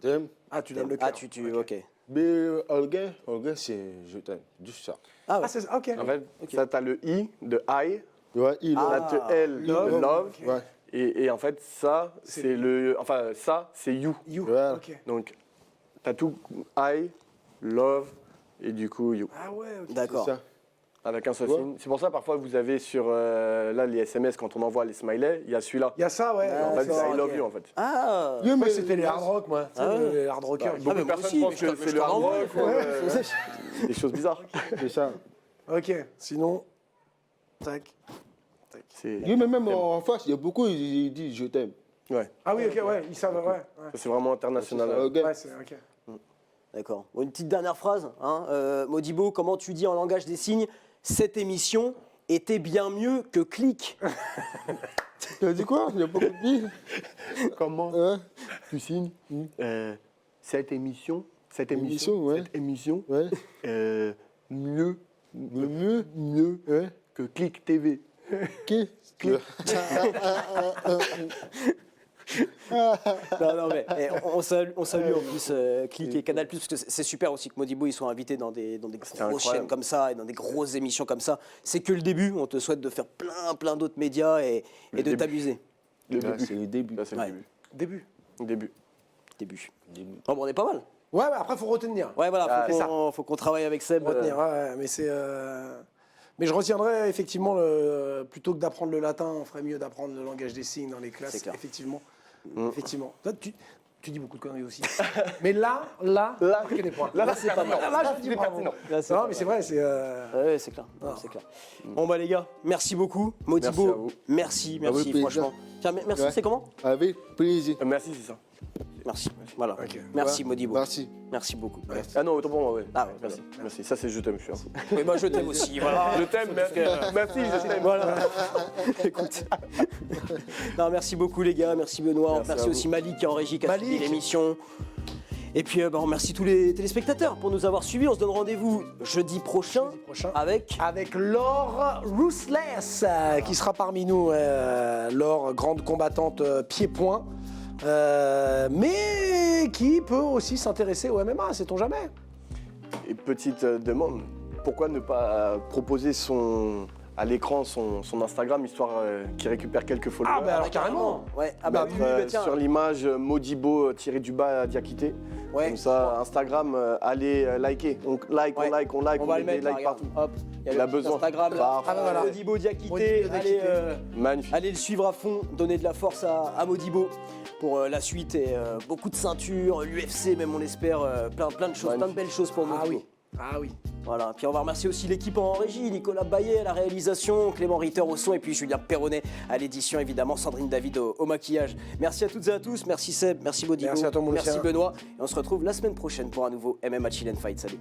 t'aime. Ah, tu donnes le cœur. Ah, ok. Mais Olga, c'est je t'aime. Juste ça. Ah, ouais. Ah, c'est ok. En fait, ça, t'as le I de I, Ouais, il Ah. là, tu L de love. love. Ok. Ouais. Et en fait, ça, c'est le. Enfin, ça, c'est you. You. Voilà. Ok. Donc, t'as tout I, love, et du coup, you. Ah ouais, ok. D'accord. C'est ça. Avec un seul Ouais. signe. C'est pour ça, parfois, vous avez sur là, les SMS, quand on envoie les smileys, il y a celui-là. Il y a ça, ouais. Ah, En fait, c'est d'accord, I love ok. you, en fait. Ah Moi, c'était les hard rock, moi. Tu sais, Ah ouais. les hard rockers. mais Beaucoup de moi personnes aussi, pensent mais que je c'est te le hard l'envoie, rock, ou, des choses bizarres. C'est ça. Ok. Sinon, tac. C'est Oui, mais même en face, il y a beaucoup, ils disent je t'aime. ouais. Ah oui, ok, ouais. Ils savent, ouais. Ça, c'est vraiment international. Ok. Ouais, c'est ok. D'accord. Bon, une petite dernière phrase. Hein. Modibo, comment tu dis en langage des signes cette émission était bien mieux que Click? Tu as dit quoi? Il y a beaucoup de billes. Comment Ouais. tu signes cette émission, Ouais. cette émission, Ouais. mieux Mieux. Ouais. que Click TV. Qui? Non, mais on salue en plus Click et Canal+, parce que c'est super aussi que Modibo ils soient invités dans des grosses incroyable. chaînes comme ça et dans des grosses émissions comme ça. C'est que le début, on te souhaite de faire plein d'autres médias et de début. t'amuser. Le Là, début. c'est le début. Là, c'est Ouais. le début. Début. Début. Début. Bon, on est pas mal. Ouais, ouais, après, faut retenir. Ouais, voilà, Ah, c'est faut qu'on travaille avec Seb. Retenir, ouais, mais c'est. Mais je retiendrai effectivement, plutôt que d'apprendre le latin, on ferait mieux d'apprendre le langage des signes dans les classes. C'est clair. Effectivement. Mm. Effectivement. Toi, Tu dis beaucoup de conneries aussi. Mais là, marquez des points. Là, c'est pas mal. Là, je dis bravo. Là, c'est Non, pas mais c'est vrai, c'est. Ouais, c'est clair. Ouais, c'est clair. Bon bah les gars, merci beaucoup. Modibo, Merci à vous. merci, Avec plaisir. franchement. Tiens, merci, Ouais. c'est comment? Avec plaisir. Merci, c'est ça. Merci. Voilà. Merci Ouais, Modibo. Merci. Merci beaucoup. Ah non, autant pour moi, ouais. Ah ouais, merci. Merci. Ça, c'est je t'aime, je suis. Oui, moi je t'aime aussi. Voilà. Je t'aime, merci, je t'aime. Voilà. Écoute. Non, merci beaucoup les gars, merci Benoît, Merci merci à aussi Malik qui est en régie, qui a Malik. suivi l'émission. Et puis on remercie tous les téléspectateurs pour nous avoir suivis. On se donne rendez-vous jeudi prochain avec Avec Laure Ruthless qui sera parmi nous. Laure, grande combattante pied-point. Mais qui peut aussi s'intéresser au MMA, sait-on jamais. Et petite demande, pourquoi ne pas proposer à l'écran son Instagram, histoire qu'il récupère quelques followers. Ah, bah alors carrément. Ouais, ah bah Mettre, oui, bah tiens. sur l'image Modibo Diakité. Ouais. Comme ça, Instagram, allez liker. On like, Ouais. on like, On va met le des mettre là, likes regarde. partout. Hop, Il le a petit besoin. Instagram là. Parfait. Ah bah voilà. Modibo Diakité, Modibo allez, Diakité. Magnifique. allez le suivre à fond, donner de la force à Modibo pour la suite et beaucoup de ceintures, l'UFC même on espère, plein de choses, plein de belles choses pour Modibo. Ah oui. Ah oui. Voilà, puis on va remercier aussi l'équipe en régie, Nicolas Baillet à la réalisation, Clément Ritter au son et puis Julien Perronnet à l'édition évidemment, Sandrine David au maquillage. Merci à toutes et à tous, merci Seb, merci Modibo, Merci à toi, mon merci Lucien. Benoît et on se retrouve la semaine prochaine pour un nouveau MMA Chill and Fight. Salut.